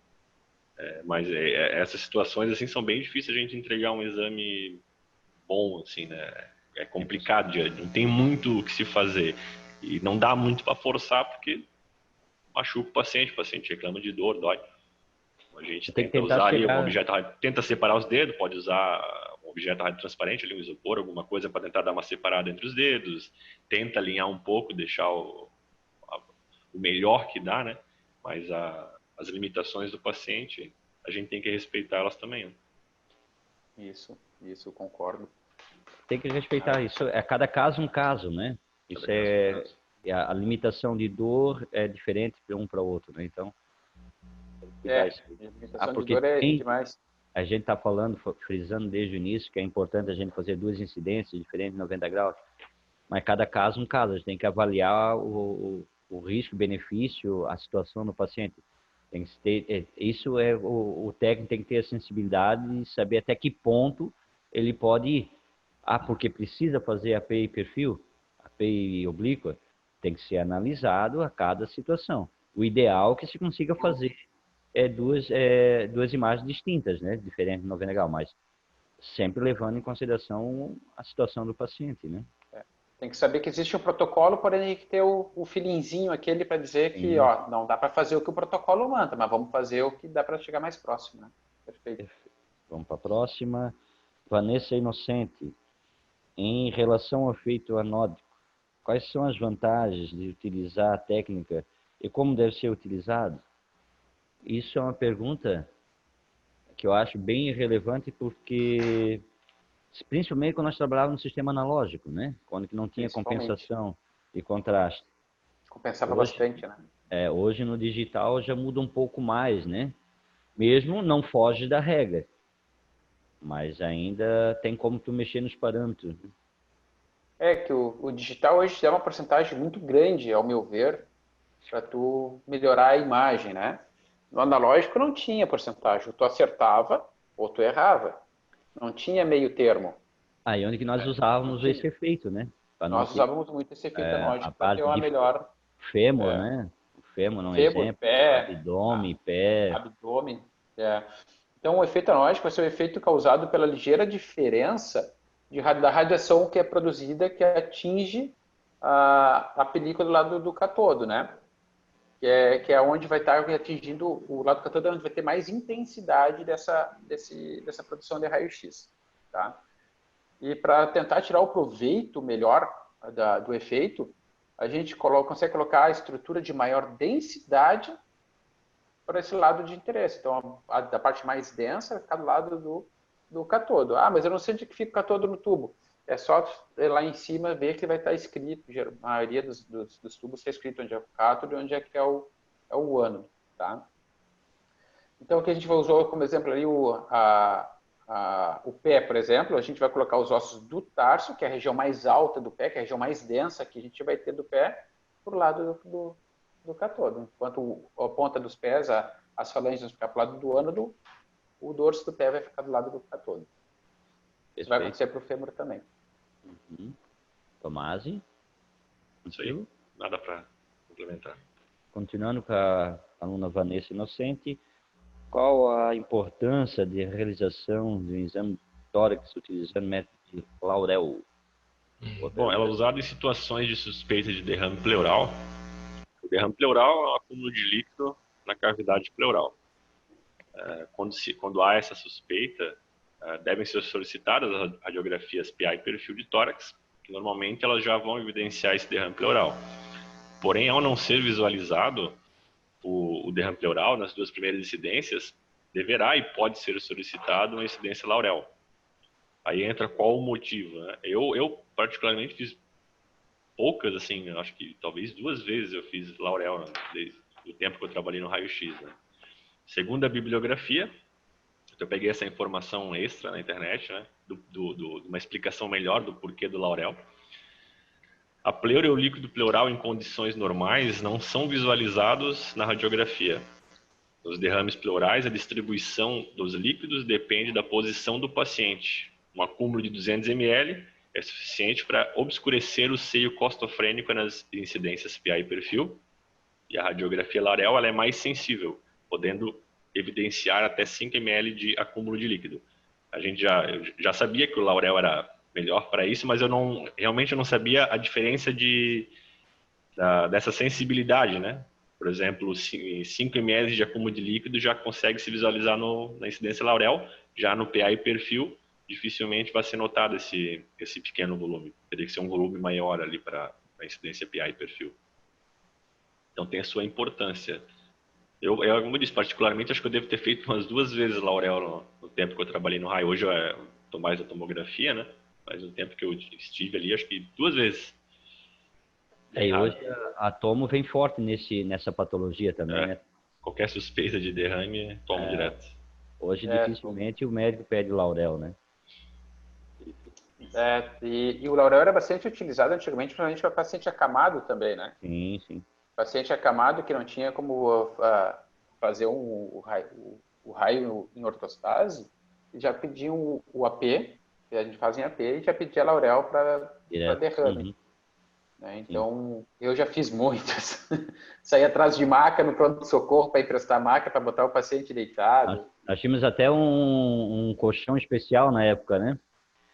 Mas essas situações assim são bem difíceis a gente entregar um exame bom, assim, né? É complicado, não tem muito o que se fazer. E não dá muito para forçar, porque machuca o paciente reclama de dor, dói. A gente tenta usar ali um objeto, tenta separar os dedos, pode usar um objeto transparente, ali um isopor, alguma coisa para tentar dar uma separada entre os dedos, tenta alinhar um pouco, deixar o melhor que dá, né? Mas as limitações do paciente, a gente tem que respeitar elas também. Né? Isso, concordo. Tem que respeitar isso. É cada caso um caso, né? Isso a limitação de dor é diferente de um para o outro, né? Então, limitação de dor é demais. A gente está falando, frisando desde o início, que é importante a gente fazer 2 incidências diferentes de 90 graus, mas cada caso um caso. A gente tem que avaliar o risco, benefício, a situação do paciente. Tem que ter, isso é o técnico tem que ter a sensibilidade de saber até que ponto ele pode ir. Porque precisa fazer API perfil, API oblíqua, tem que ser analisado a cada situação. O ideal é que se consiga fazer duas imagens distintas, né? Diferentes de 90 graus, mas sempre levando em consideração a situação do paciente, né? Tem que saber que existe um protocolo, porém tem que ter o feelingzinho aquele para dizer que não dá para fazer o que o protocolo manda, mas vamos fazer o que dá para chegar mais próximo, né? Perfeito. Vamos para a próxima. Vanessa Inocente. Em relação ao efeito anódico, quais são as vantagens de utilizar a técnica e como deve ser utilizado? Isso é uma pergunta que eu acho bem relevante porque, principalmente quando nós trabalhávamos no sistema analógico, né? Quando que não tinha compensação e contraste. Compensava bastante, né? Hoje no digital já muda um pouco mais, né? Mesmo não foge da regra. Mas ainda tem como tu mexer nos parâmetros. Né? Que o digital hoje dá uma porcentagem muito grande, ao meu ver, para tu melhorar a imagem, né? No analógico não tinha porcentagem. Tu acertava ou tu errava. Não tinha meio termo. Aí onde que nós usávamos esse efeito, né? Nós usávamos muito esse efeito analógico para ter uma melhor... Fêmur, né? O fêmur não é exemplo. Pé, abdômen, pé. Abdômen, Então, o efeito analógico vai ser o efeito causado pela ligeira diferença da radiação que é produzida, que atinge a película do lado do cátodo, né? Que é onde vai estar atingindo o lado do cátodo, onde vai ter mais intensidade dessa produção de raio-x, tá? E para tentar tirar o proveito melhor do efeito, a gente consegue colocar a estrutura de maior densidade para esse lado de interesse. Então, da parte mais densa fica do lado do cátodo. Mas eu não sei onde que fica o cátodo no tubo. É só lá em cima ver que vai estar escrito. A maioria dos tubos está escrito onde é o cátodo e onde é que é o ânodo. Tá? Então, aqui a gente usou como exemplo ali o pé, por exemplo. A gente vai colocar os ossos do tarso, que é a região mais alta do pé, que é a região mais densa que a gente vai ter do pé, por lado do cátodo. Enquanto a ponta dos pés, as falanges vão ficar para o lado do ânodo, o dorso do pé vai ficar do lado do cátodo. Isso vai acontecer para o fêmur também. Tomasi? Isso aí, nada para complementar. Continuando com a aluna Vanessa Inocente, qual a importância de realização de um exame de tórax utilizando o método de Laurel? Bom, ela é usada em situações de suspeita de derrame pleural. O derrame pleural é um acúmulo de líquido na cavidade pleural. Quando há essa suspeita, devem ser solicitadas as radiografias PA e perfil de tórax, que normalmente elas já vão evidenciar esse derrame pleural. Porém, ao não ser visualizado o derrame pleural nas 2 primeiras incidências, deverá e pode ser solicitado uma incidência Laurel. Aí entra qual o motivo, né? Eu particularmente fiz poucas, assim, acho que talvez 2 vezes eu fiz Laurel, né, desde o tempo que eu trabalhei no raio-x, né? Segundo a bibliografia, eu peguei essa informação extra na internet, né, uma explicação melhor do porquê do Laurel. A pleura e o líquido pleural em condições normais não são visualizados na radiografia. Nos derrames pleurais, a distribuição dos líquidos depende da posição do paciente. Um acúmulo de 200 ml é suficiente para obscurecer o seio costofrênico nas incidências PA e perfil. E a radiografia Laurel ela é mais sensível, podendo evidenciar até 5 ml de acúmulo de líquido. Eu já sabia que o Laurel era melhor para isso, mas realmente eu não sabia a diferença de dessa sensibilidade, né? Por exemplo, 5 ml de acúmulo de líquido já consegue se visualizar na incidência Laurel, já no PA e perfil, dificilmente vai ser notado esse pequeno volume. Teria que ser um volume maior ali para a incidência PA e perfil. Então tem a sua importância. Como eu disse, particularmente, acho que eu devo ter feito umas 2 vezes Laurel no tempo que eu trabalhei no raio. Hoje eu estou mais na tomografia, né? Mas no tempo que eu estive ali, acho que 2 vezes. E hoje a tomo vem forte nessa patologia também, né? Qualquer suspeita de derrame, tomo direto. Hoje, dificilmente, o médico pede Laurel, né? E o Laurel era bastante utilizado antigamente, principalmente para paciente acamado também, né? Sim, sim. Paciente acamado que não tinha como fazer o raio em ortostase, já pediam o AP, que a gente faz em AP, e já pedia Laurel para derrame. Né? Então, eu já fiz muitas. Saí atrás de maca no pronto-socorro para emprestar maca, para botar o paciente deitado. Nós tínhamos até um colchão especial na época, né?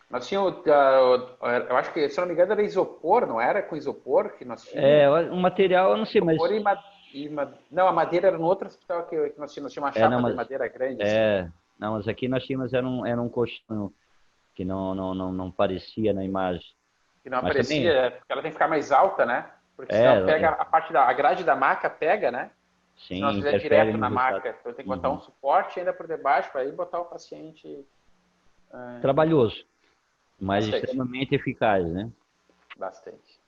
Nós tínhamos, eu acho que, se não me engano, era isopor, não era com isopor que nós tínhamos? Um material, eu não sei, mas... Não, a madeira era no outro hospital que nós tínhamos uma chapa de madeira grande. Não, mas aqui nós tínhamos, era um colchão que não parecia na imagem. Que não aparecia, porque ela tem que ficar mais alta, né? Porque senão pega a parte a grade da maca pega, né? Sim, se nós fizer direto na maca. Então tem que botar um suporte ainda por debaixo para aí botar o paciente... Trabalhoso, mas extremamente eficaz, né? Bastante.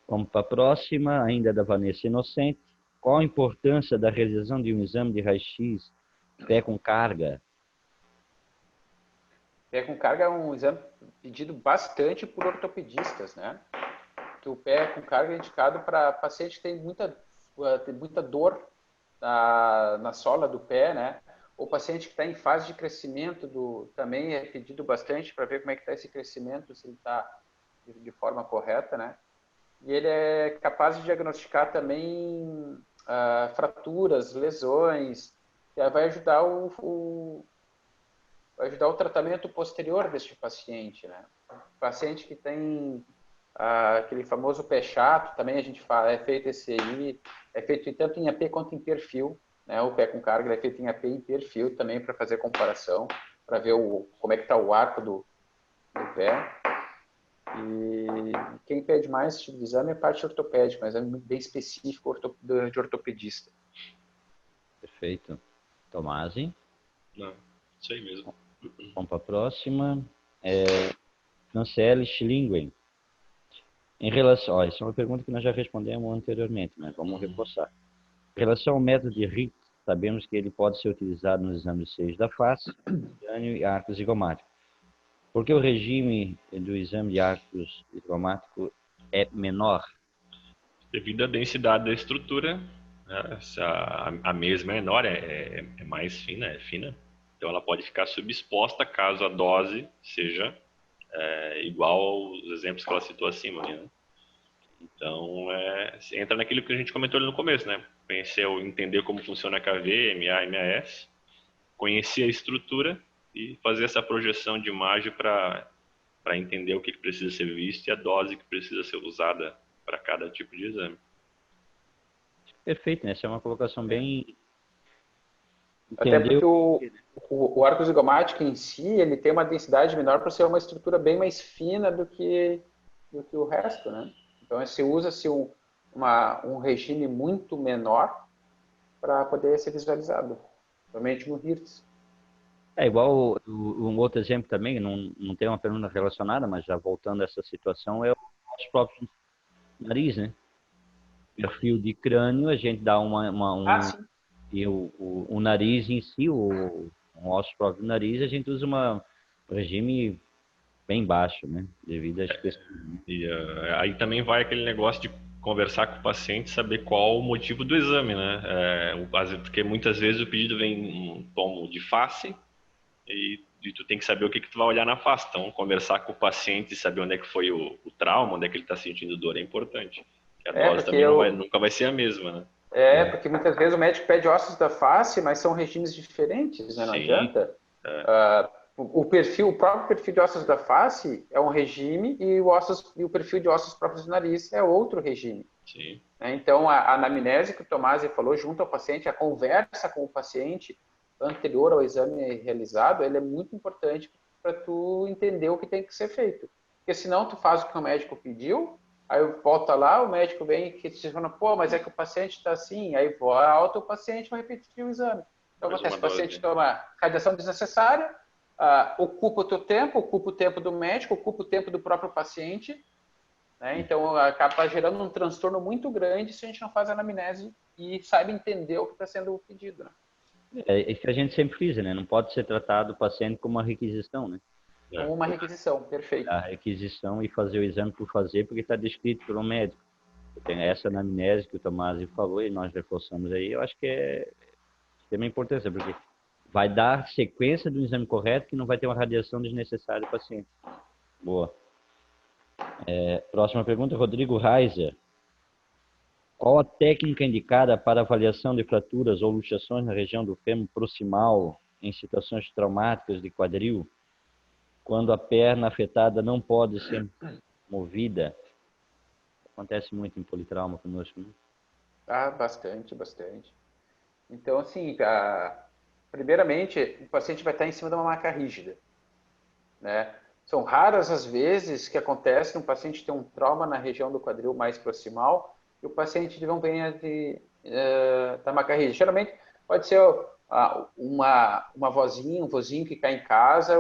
Vamos para a próxima, ainda da Vanessa Inocente. Qual a importância da realização de um exame de raio-x pé com carga? Pé com carga é um exame pedido bastante por ortopedistas, né? Que o pé com carga é indicado para paciente que tem muita dor na sola do pé, né? O paciente que está em fase de crescimento também é pedido bastante para ver como é que está esse crescimento, se ele está de forma correta, né? E ele é capaz de diagnosticar também fraturas, lesões, que vai ajudar o tratamento posterior deste paciente, né? O paciente que tem aquele famoso pé chato, também a gente fala, é feito esse aí, é feito tanto em AP quanto em perfil, né? O pé com carga é feito em AP e em perfil também para fazer comparação, para ver como é que está o arco do pé. E quem pede mais esse tipo de exame é a parte ortopédica, mas é bem específico de ortopedista. Perfeito. Tomasi? Não, isso aí mesmo. Vamos para a próxima. Franciele Schlingen. Em relação... essa é uma pergunta que nós já respondemos anteriormente, mas vamos reforçar. Em relação ao método de Ritt, sabemos que ele pode ser utilizado nos exames de seios da face, crânio e arco zigomático. Por que o regime do exame de arco zigomático é menor? Devido à densidade da estrutura, né? A mesma é menor, é mais fina, então ela pode ficar subexposta caso a dose seja igual aos exemplos que ela citou acima, né? Então, entra naquilo que a gente comentou ali no começo, né? Entender como funciona a KV, MA, MAS, conhecer a estrutura e fazer essa projeção de imagem para entender o que precisa ser visto e a dose que precisa ser usada para cada tipo de exame. Perfeito, né? Essa é uma colocação bem... Até porque o arco zigomático em si, ele tem uma densidade menor por ser uma estrutura bem mais fina do que o resto, né? Então, usa-se um regime muito menor para poder ser visualizado, somente no Hertz. Igual um outro exemplo também, não tem uma pergunta relacionada, mas já voltando a essa situação, é os próprios nariz, né? Perfil de crânio, a gente dá e o nariz em si, um osso próprio do nariz, a gente usa um regime bem baixo, né? Devido às questões. E aí também vai aquele negócio de conversar com o paciente, saber qual o motivo do exame, né? Porque muitas vezes o pedido vem um tomo de face e tu tem que saber o que tu vai olhar na face. Então, conversar com o paciente e saber onde é que foi o trauma, onde é que ele está sentindo dor é importante. A dose também nunca vai ser a mesma, né? Porque muitas vezes o médico pede ossos da face, mas são regimes diferentes, né? Não adianta. O próprio perfil de ossos da face é um regime e o perfil de ossos próprios do nariz é outro regime. Sim. Então, a anamnese que o Tomasi falou junto ao paciente, a conversa com o paciente anterior ao exame realizado, ele é muito importante para tu entender o que tem que ser feito. Porque senão tu faz o que o médico pediu, aí volta lá, o médico vem e te fala, pô, mas é que o paciente está assim, aí volta o paciente vai repetir o exame. Então Mais acontece, uma o paciente dose. toma radiação desnecessária, ocupa o teu tempo, ocupa o tempo do médico, ocupa o tempo do próprio paciente, né? Então acaba gerando um transtorno muito grande se a gente não faz anamnese e sabe entender o que está sendo pedido, né? É isso que a gente sempre frisa, né? Não pode ser tratado o paciente como uma requisição, né? Como uma requisição, perfeito. A requisição e fazer o exame por fazer, porque está descrito pelo médico. Tem essa anamnese que o Tomasi falou e nós reforçamos aí, eu acho que é de extrema importância, porque vai dar sequência do exame correto que não vai ter uma radiação desnecessária do paciente. Boa. Próxima pergunta, Rodrigo Reiser. Qual a técnica indicada para avaliação de fraturas ou luxações na região do fêmur proximal em situações traumáticas de quadril, quando a perna afetada não pode ser movida? Acontece muito em politrauma conosco, né? Bastante, bastante. Então, assim, primeiramente, o paciente vai estar em cima de uma maca rígida, né? São raras as vezes que acontece um paciente ter um trauma na região do quadril mais proximal e o paciente não venha da maca rígida. Geralmente pode ser uma vozinha, um vozinho que cai em casa,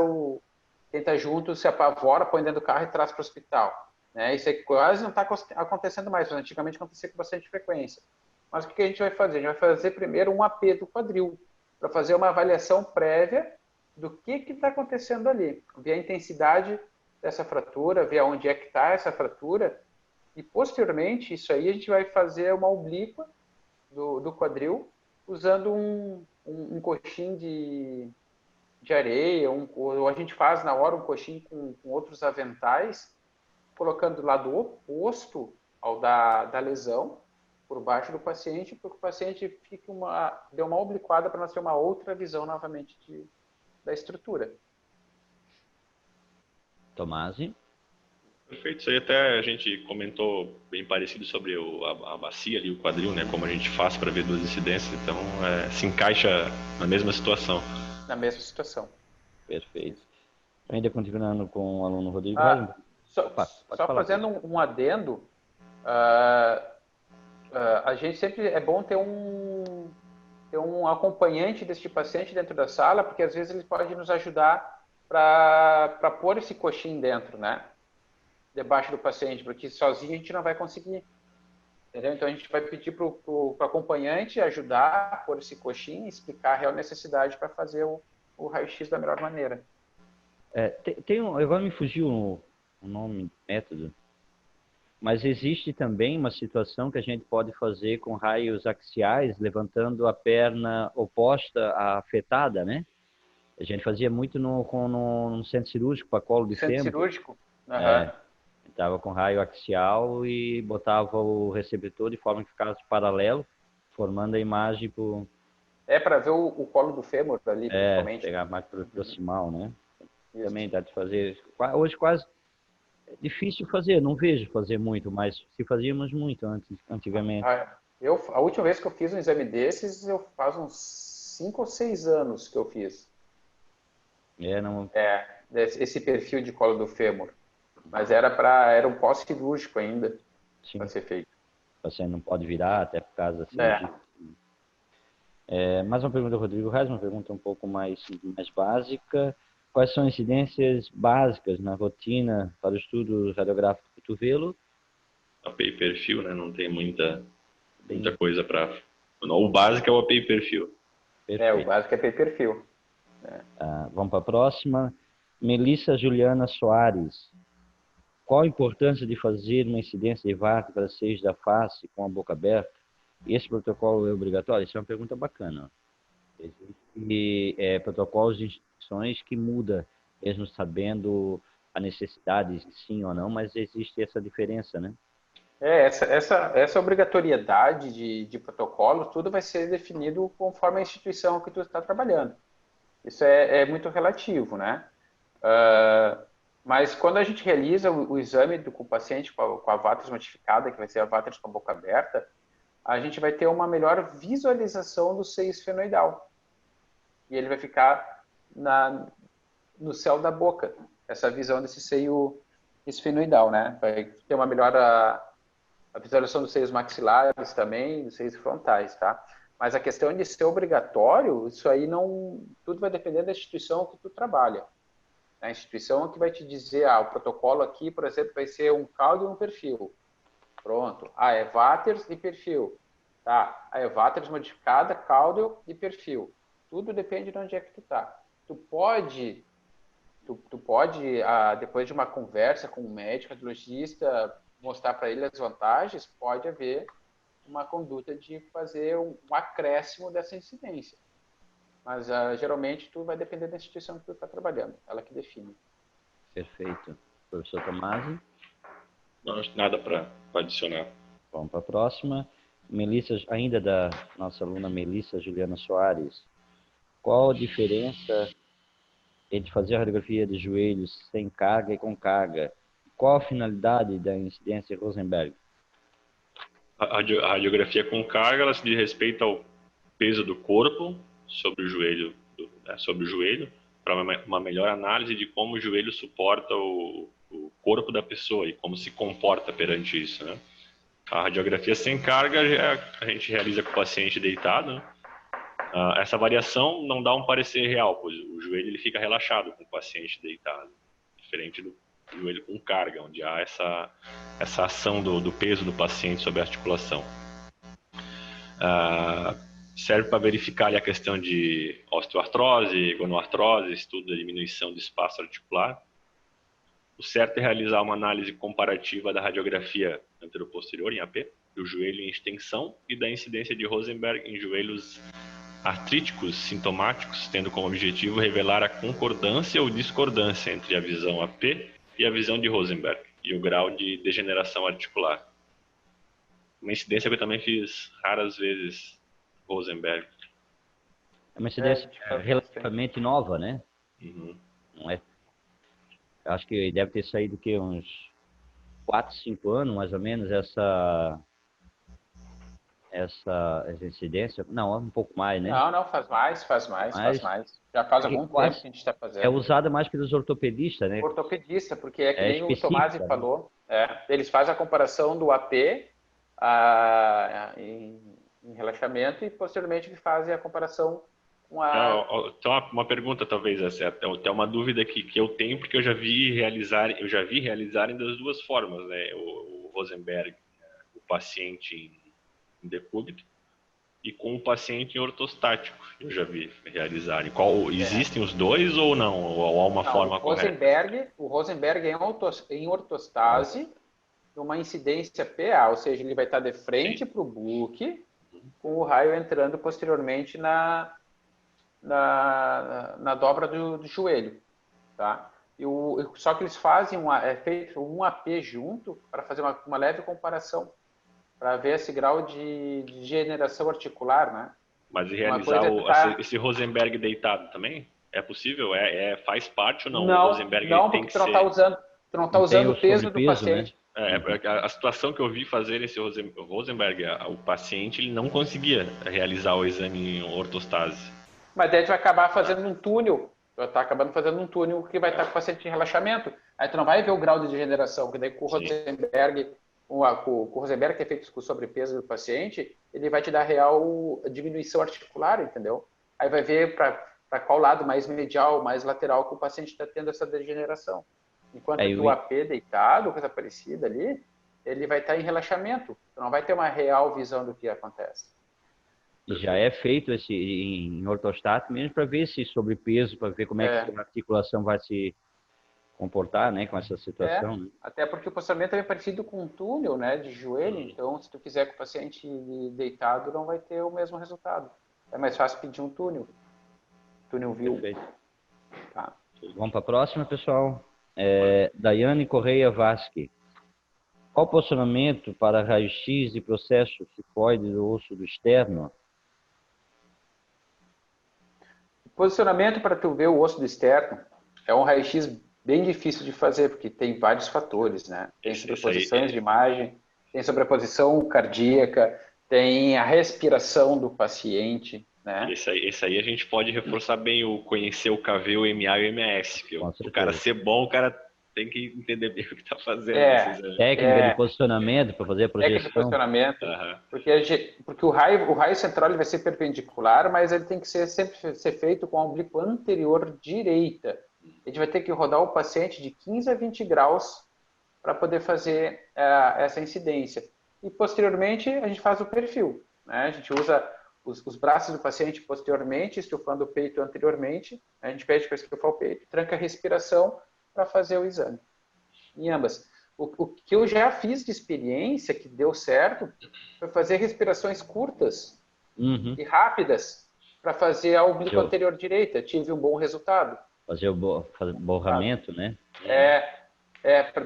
quem está junto se apavora, põe dentro do carro e traz para o hospital. Né? Isso aí quase não está acontecendo mais, mas antigamente acontecia com bastante frequência. Mas o que a gente vai fazer? A gente vai fazer primeiro um AP do quadril, para fazer uma avaliação prévia do que está acontecendo ali, ver a intensidade dessa fratura, ver onde é que está essa fratura, e posteriormente, isso aí a gente vai fazer uma oblíqua do quadril, usando um coxim de areia, ou a gente faz na hora um coxim com outros aventais, colocando do lado oposto ao da lesão, por baixo do paciente, para que o paciente dê uma obliquada para nós ter uma outra visão novamente da estrutura. Tomasi? Perfeito, isso aí até a gente comentou bem parecido sobre a bacia ali, o quadril, né? Como a gente faz para ver duas incidências, então se encaixa na mesma situação. Na mesma situação. Perfeito. Ainda continuando com o aluno Rodrigo. Só fazendo um adendo, a gente sempre é bom ter um acompanhante deste paciente dentro da sala, porque às vezes ele pode nos ajudar para pôr esse coxim dentro, né? Debaixo do paciente, porque sozinho a gente não vai conseguir. Entendeu? Então a gente vai pedir para o acompanhante ajudar a pôr esse coxim, explicar a real necessidade para fazer o raio-x da melhor maneira. Agora me fugiu o nome, método, mas existe também uma situação que a gente pode fazer com raios axiais, levantando a perna oposta à afetada, né? A gente fazia muito no centro cirúrgico, para colo de fêmur. Centro cirúrgico? Uhum. Estava com raio axial e botava o receptor de forma que ficasse paralelo, formando a imagem por... para ver o colo do fêmur ali, principalmente. Pegar mais proximal, né? Isso. Também dá de fazer. Hoje quase é difícil fazer, não vejo fazer muito, mas se fazíamos muito antigamente. A última vez que eu fiz um exame desses, faz uns 5 ou 6 anos que eu fiz. Esse perfil de colo do fêmur. Mas era um pós-cirúrgico ainda para ser feito. Você não pode virar até por causa da cirurgia. Mais uma pergunta, Rodrigo Reis, uma pergunta um pouco mais básica. Quais são as incidências básicas na rotina para o estudo radiográfico do cotovelo? API perfil, né? Não tem muita coisa para... O básico é o API perfil. O básico é API perfil. Vamos para a próxima. Melissa Juliana Soares. Qual a importância de fazer uma incidência de vértebra 6 da face com a boca aberta? Esse protocolo é obrigatório? Isso é uma pergunta bacana. Existem protocolos de instruções que mudam, mesmo sabendo a necessidade, sim ou não, mas existe essa diferença, né? Essa obrigatoriedade de protocolo, tudo vai ser definido conforme a instituição que tu está trabalhando. Isso é muito relativo, né? Mas quando a gente realiza o exame com o paciente com a váteres modificada, que vai ser a váteres com a boca aberta, a gente vai ter uma melhor visualização do seio esfenoidal. E ele vai ficar no céu da boca, essa visão desse seio esfenoidal, né? Vai ter uma melhor a visualização dos seios maxilares também, dos seios frontais, tá? Mas a questão de ser obrigatório, isso aí não... Tudo vai depender da instituição que tu trabalha. A instituição que vai te dizer, o protocolo aqui, por exemplo, vai ser um cauda e um perfil. Pronto. É váteres e perfil. Tá. É váteres modificada, cauda e perfil. Tudo depende de onde é que tu tá. Tu pode, depois de uma conversa com um médico, radiologista, mostrar para ele as vantagens, pode haver uma conduta de fazer um acréscimo dessa incidência. Mas geralmente tudo vai depender da instituição que tu está trabalhando, ela que define. Perfeito. Professor Tomasi? Não acho nada para adicionar. Vamos para a próxima. Melissa, ainda da nossa aluna Melissa Juliana Soares. Qual a diferença entre fazer a radiografia de joelhos sem carga e com carga? Qual a finalidade da incidência Rosenberg? A radiografia com carga, ela se diz respeito ao peso do corpo sobre o joelho, para uma melhor análise de como o joelho suporta o corpo da pessoa e como se comporta perante isso, né? A radiografia sem carga a gente realiza com o paciente deitado, né? Essa variação não dá um parecer real, pois o joelho ele fica relaxado com o paciente deitado, diferente do joelho com carga, onde há essa ação do peso do paciente sobre a articulação. Serve para verificar ali a questão de osteoartrose, gonoartrose, estudo da diminuição do espaço articular. O certo é realizar uma análise comparativa da radiografia anteroposterior em AP, do joelho em extensão e da incidência de Rosenberg em joelhos artríticos sintomáticos, tendo como objetivo revelar a concordância ou discordância entre a visão AP e a visão de Rosenberg e o grau de degeneração articular. Uma incidência que eu também fiz raras vezes Rosenberg. É uma incidência relativamente nova, né? Uhum. Não é? Acho que deve ter saído que uns 4, 5 anos, mais ou menos, essa incidência. Não, um pouco mais, né? Não, faz mais. Já faz algum tempo que a gente está fazendo. É usada mais pelos ortopedistas, né? Ortopedista, porque é que nem o Tomasi falou. Né? Eles fazem a comparação do AP em relaxamento e posteriormente eles fazem a comparação com a... Então, uma pergunta talvez, até uma dúvida que eu tenho, porque eu já vi realizarem das duas formas, né? O Rosenberg, o paciente em decúbito, e com o paciente em ortostático, eu já vi realizarem. Existem os dois ou não? Ou há uma forma correta? O Rosenberg em ortostase, numa incidência PA, ou seja, ele vai estar de frente para o book, com o raio entrando posteriormente na dobra do joelho, tá? Só que eles fazem é feito um AP junto para fazer uma leve comparação, para ver esse grau de degeneração articular, né? Mas e realizar esse Rosenberg deitado também? É possível? Faz parte ou não? Não, o Rosenberg porque tu não está usando o peso do paciente. Né? A situação que eu vi fazer esse Rosenberg, o paciente ele não conseguia realizar o exame em ortostase. Mas daí tu vai acabar fazendo um túnel. Tu vai estar acabando fazendo um túnel que vai estar com o paciente em relaxamento. Aí tu não vai ver o grau de degeneração, que daí com o Rosenberg, com o Rosenberg que é feito com o sobrepeso do paciente, ele vai te dar real diminuição articular, entendeu? Aí vai ver para qual lado, mais medial, mais lateral, que o paciente está tendo essa degeneração. Enquanto o AP deitado, coisa parecida ali, ele vai estar em relaxamento. Tu não vai ter uma real visão do que acontece. Já é feito em ortostato mesmo para ver esse sobrepeso, para ver como é que a articulação vai se comportar, né, com essa situação. Né? Até porque o posicionamento é parecido com um túnel, né, de joelho. Então, se tu fizer com o paciente deitado, não vai ter o mesmo resultado. É mais fácil pedir um túnel. Túnel view. Perfeito. Tá. Vamos para a próxima, pessoal. Daiane Correia Vasque. Qual o posicionamento para raio-x de processo cifoide do osso do externo? O posicionamento para tu ver o osso do externo é um raio-x bem difícil de fazer, porque tem vários fatores, né? Tem sobreposições de imagem, tem sobreposição cardíaca, tem a respiração do paciente, né? Esse aí a gente pode reforçar bem o conhecer o KV, o MA e o MS. O cara ser bom, o cara tem que entender bem o que está fazendo. Técnica de posicionamento para fazer a projeção. Técnica de posicionamento, porque o raio central ele vai ser perpendicular, mas ele tem que sempre ser feito com a oblíqua anterior direita. A gente vai ter que rodar o paciente de 15 a 20 graus para poder fazer essa incidência. E, posteriormente, a gente faz o perfil, né? A gente usa os braços do paciente posteriormente, estufando o peito anteriormente. A gente pede para estufar o peito, tranca a respiração para fazer o exame. Em ambas. O que eu já fiz de experiência, que deu certo, foi fazer respirações curtas e rápidas para fazer a oblíqua anterior direita. Tive um bom resultado. Fazer o borramento, né?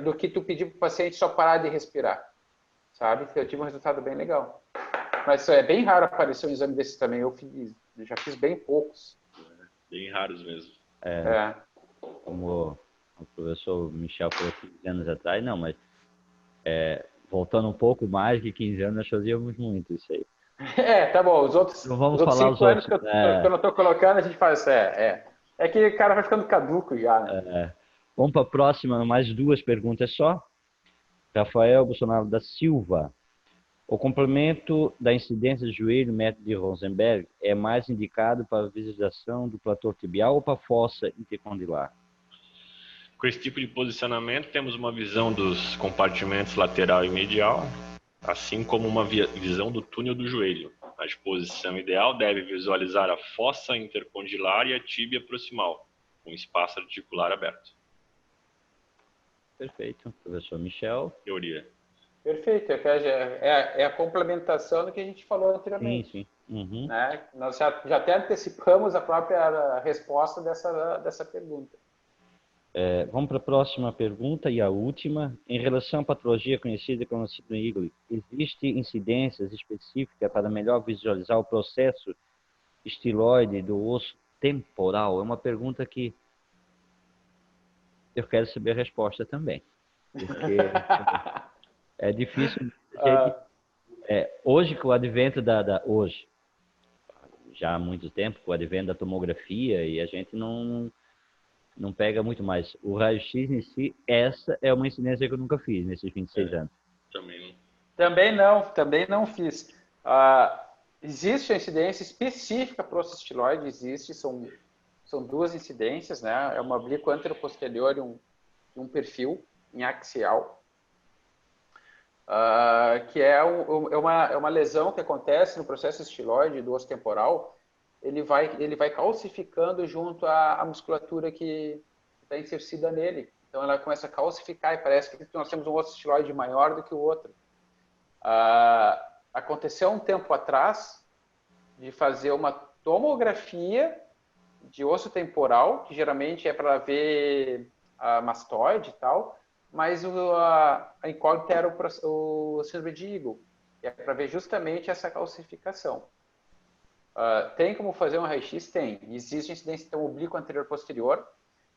Do que tu pedir para o paciente só parar de respirar, sabe? Eu tive um resultado bem legal. Mas é bem raro aparecer um exame desse também. Eu já fiz bem poucos. Bem raros mesmo. Como o professor Michel falou 15 anos atrás, não, mas voltando um pouco mais de 15 anos, nós fazíamos muito isso aí. Tá bom. Os outros 5 anos que eu não estou colocando, a gente faz. É que o cara vai ficando caduco já, né? Vamos para a próxima, mais 2 perguntas só. Rafael Bolsonaro da Silva. O complemento da incidência de joelho, método de Rosenberg, é mais indicado para a visualização do platô tibial ou para a fossa intercondilar? Com esse tipo de posicionamento, temos uma visão dos compartimentos lateral e medial, assim como uma visão do túnel do joelho. A exposição ideal deve visualizar a fossa intercondilar e a tíbia proximal, com espaço articular aberto. Perfeito. Professor Michel. Teoria. Perfeito. É a complementação do que a gente falou anteriormente. Sim. Uhum. Né? Nós já até antecipamos a própria resposta dessa pergunta. Vamos para a próxima pergunta e a última. Em relação à patologia conhecida como síndrome Eagle, existem incidências específicas para melhor visualizar o processo estiloide do osso temporal? É uma pergunta que eu quero saber a resposta também. Porque é difícil. Hoje, com o advento hoje, já há muito tempo, com o advento da tomografia, e a gente não pega muito mais. O raio-x em si, essa é uma incidência que eu nunca fiz nesses 26 anos. Também não fiz. Existe a incidência específica para o osso estiloide, são 2 incidências, né? É uma oblíqua anteroposterior e um perfil em axial, que é uma lesão que acontece no processo estiloide do osso temporal. Ele vai calcificando junto à musculatura que está inserida nele. Então, ela começa a calcificar e parece que nós temos um osso estiloide maior do que o outro. Aconteceu um tempo atrás de fazer uma tomografia de osso temporal, que geralmente é para ver a mastoide e tal, mas a incógnita era o síndrome de Eagle, que é para ver justamente essa calcificação. Tem como fazer um raio-x? Tem. Existe incidência então oblíqua anterior posterior,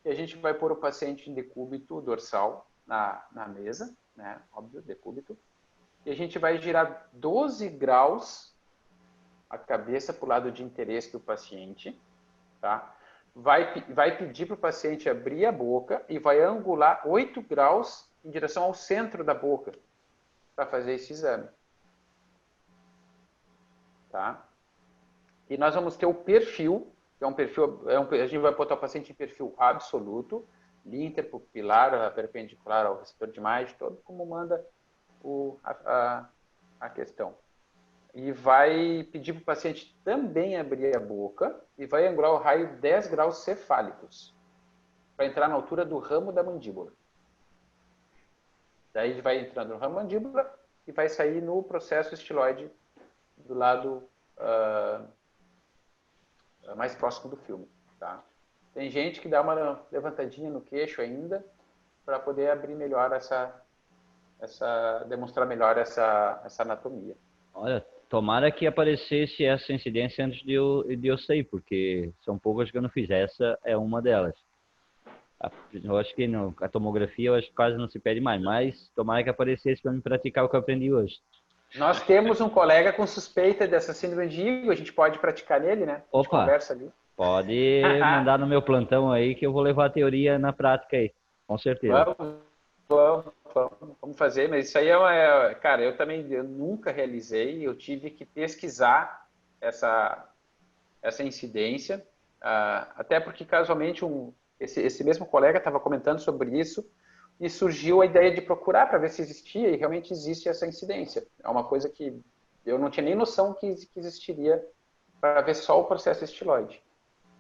e a gente vai pôr o paciente em decúbito dorsal na mesa, né? Óbvio, decúbito, e a gente vai girar 12 graus a cabeça para o lado de interesse do paciente, tá? Vai pedir para o paciente abrir a boca e vai angular 8 graus em direção ao centro da boca para fazer esse exame, tá? E nós vamos ter o perfil, que é um perfil, a gente vai botar o paciente em perfil absoluto, linha interpupilar, perpendicular ao receptor de imagem, todo como manda a questão. E vai pedir para o paciente também abrir a boca e vai angular o raio 10 graus cefálicos, para entrar na altura do ramo da mandíbula. Daí ele vai entrando no ramo da mandíbula e vai sair no processo estiloide do lado mais próximo do filme, tá? Tem gente que dá uma levantadinha no queixo ainda para poder abrir melhor demonstrar melhor essa anatomia. Olha, tomara que aparecesse essa incidência antes de eu sair, porque são poucas que eu não fiz. Essa é uma delas. Eu acho que não, a tomografia eu acho que quase não se pede mais, mas tomara que aparecesse para me praticar o que eu aprendi hoje. Nós temos um colega com suspeita dessa síndrome de Igor, a gente pode praticar nele, né? A gente Opa, conversa ali. pode mandar no meu plantão aí que eu vou levar a teoria na prática aí, com certeza. Vamos fazer, mas isso aí cara, eu nunca realizei, eu tive que pesquisar essa incidência, até porque casualmente esse mesmo colega estava comentando sobre isso e surgiu a ideia de procurar para ver se existia, e realmente existe essa incidência. É uma coisa que eu não tinha nem noção que existiria, para ver só o processo estiloide.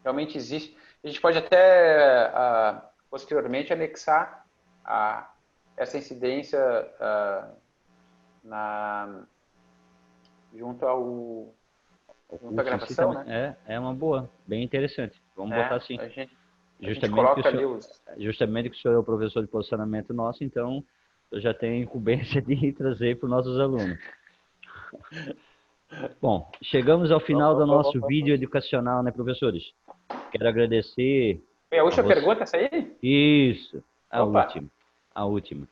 Realmente existe. A gente pode até, posteriormente, anexar essa incidência junto à gravação, né? É uma boa, bem interessante. Vamos botar assim. A gente coloca ali justamente que o senhor é o professor de posicionamento nosso, então eu já tenho incumbência de trazer para os nossos alunos. Bom, chegamos ao final do nosso vídeo educacional, né, professores? Quero agradecer... É a última pergunta, essa aí? Isso, a última.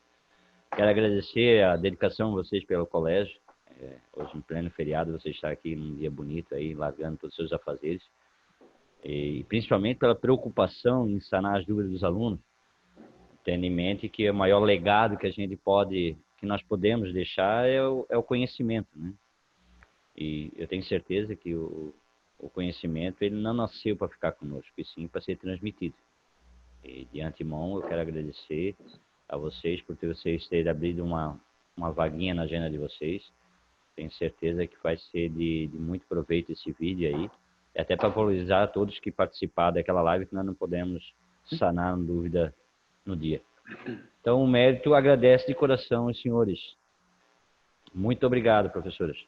Quero agradecer a dedicação de vocês pelo colégio. Hoje, em pleno feriado, você está aqui num dia bonito aí, largando todos os seus afazeres. E principalmente pela preocupação em sanar as dúvidas dos alunos, tendo em mente que o maior legado que nós podemos deixar é o conhecimento, né? E eu tenho certeza que o conhecimento ele não nasceu para ficar conosco, e sim para ser transmitido. E de antemão eu quero agradecer a vocês por vocês terem abrido uma vaguinha na agenda de vocês. Tenho certeza que vai ser de muito proveito esse vídeo aí. E até para valorizar a todos que participaram daquela live, que nós não podemos sanar a dúvida no dia. Então, o mérito agradece de coração os senhores. Muito obrigado, professores.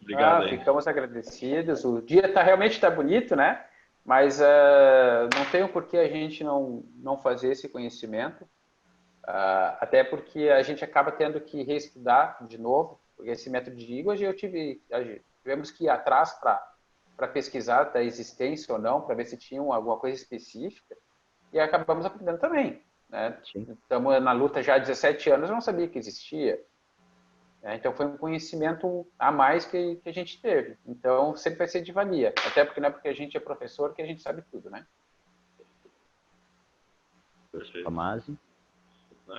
Obrigado. Ficamos agradecidos. O dia realmente está bonito, né? Mas não tem por que a gente não fazer esse conhecimento. Até porque a gente acaba tendo que reestudar de novo, porque esse método de Igor, tivemos que ir atrás para pesquisar da existência ou não, para ver se tinha alguma coisa específica, e acabamos aprendendo também, né? Estamos na luta já há 17 anos, eu não sabia que existia. Então, foi um conhecimento a mais que a gente teve. Então, sempre vai ser de valia. Até porque não é porque a gente é professor que a gente sabe tudo, né? Perfeito. Amazing.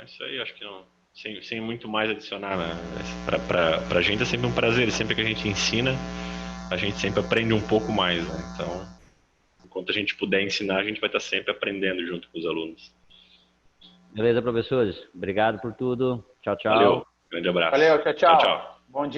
Isso aí, acho que não... Sem muito mais adicionar, né? Para a gente é sempre um prazer. Sempre que a gente ensina, a gente sempre aprende um pouco mais, né? Então, enquanto a gente puder ensinar, a gente vai estar sempre aprendendo junto com os alunos. Beleza, professores? Obrigado por tudo. Tchau, tchau. Valeu. Grande abraço. Valeu, tchau. Tchau. Bom dia.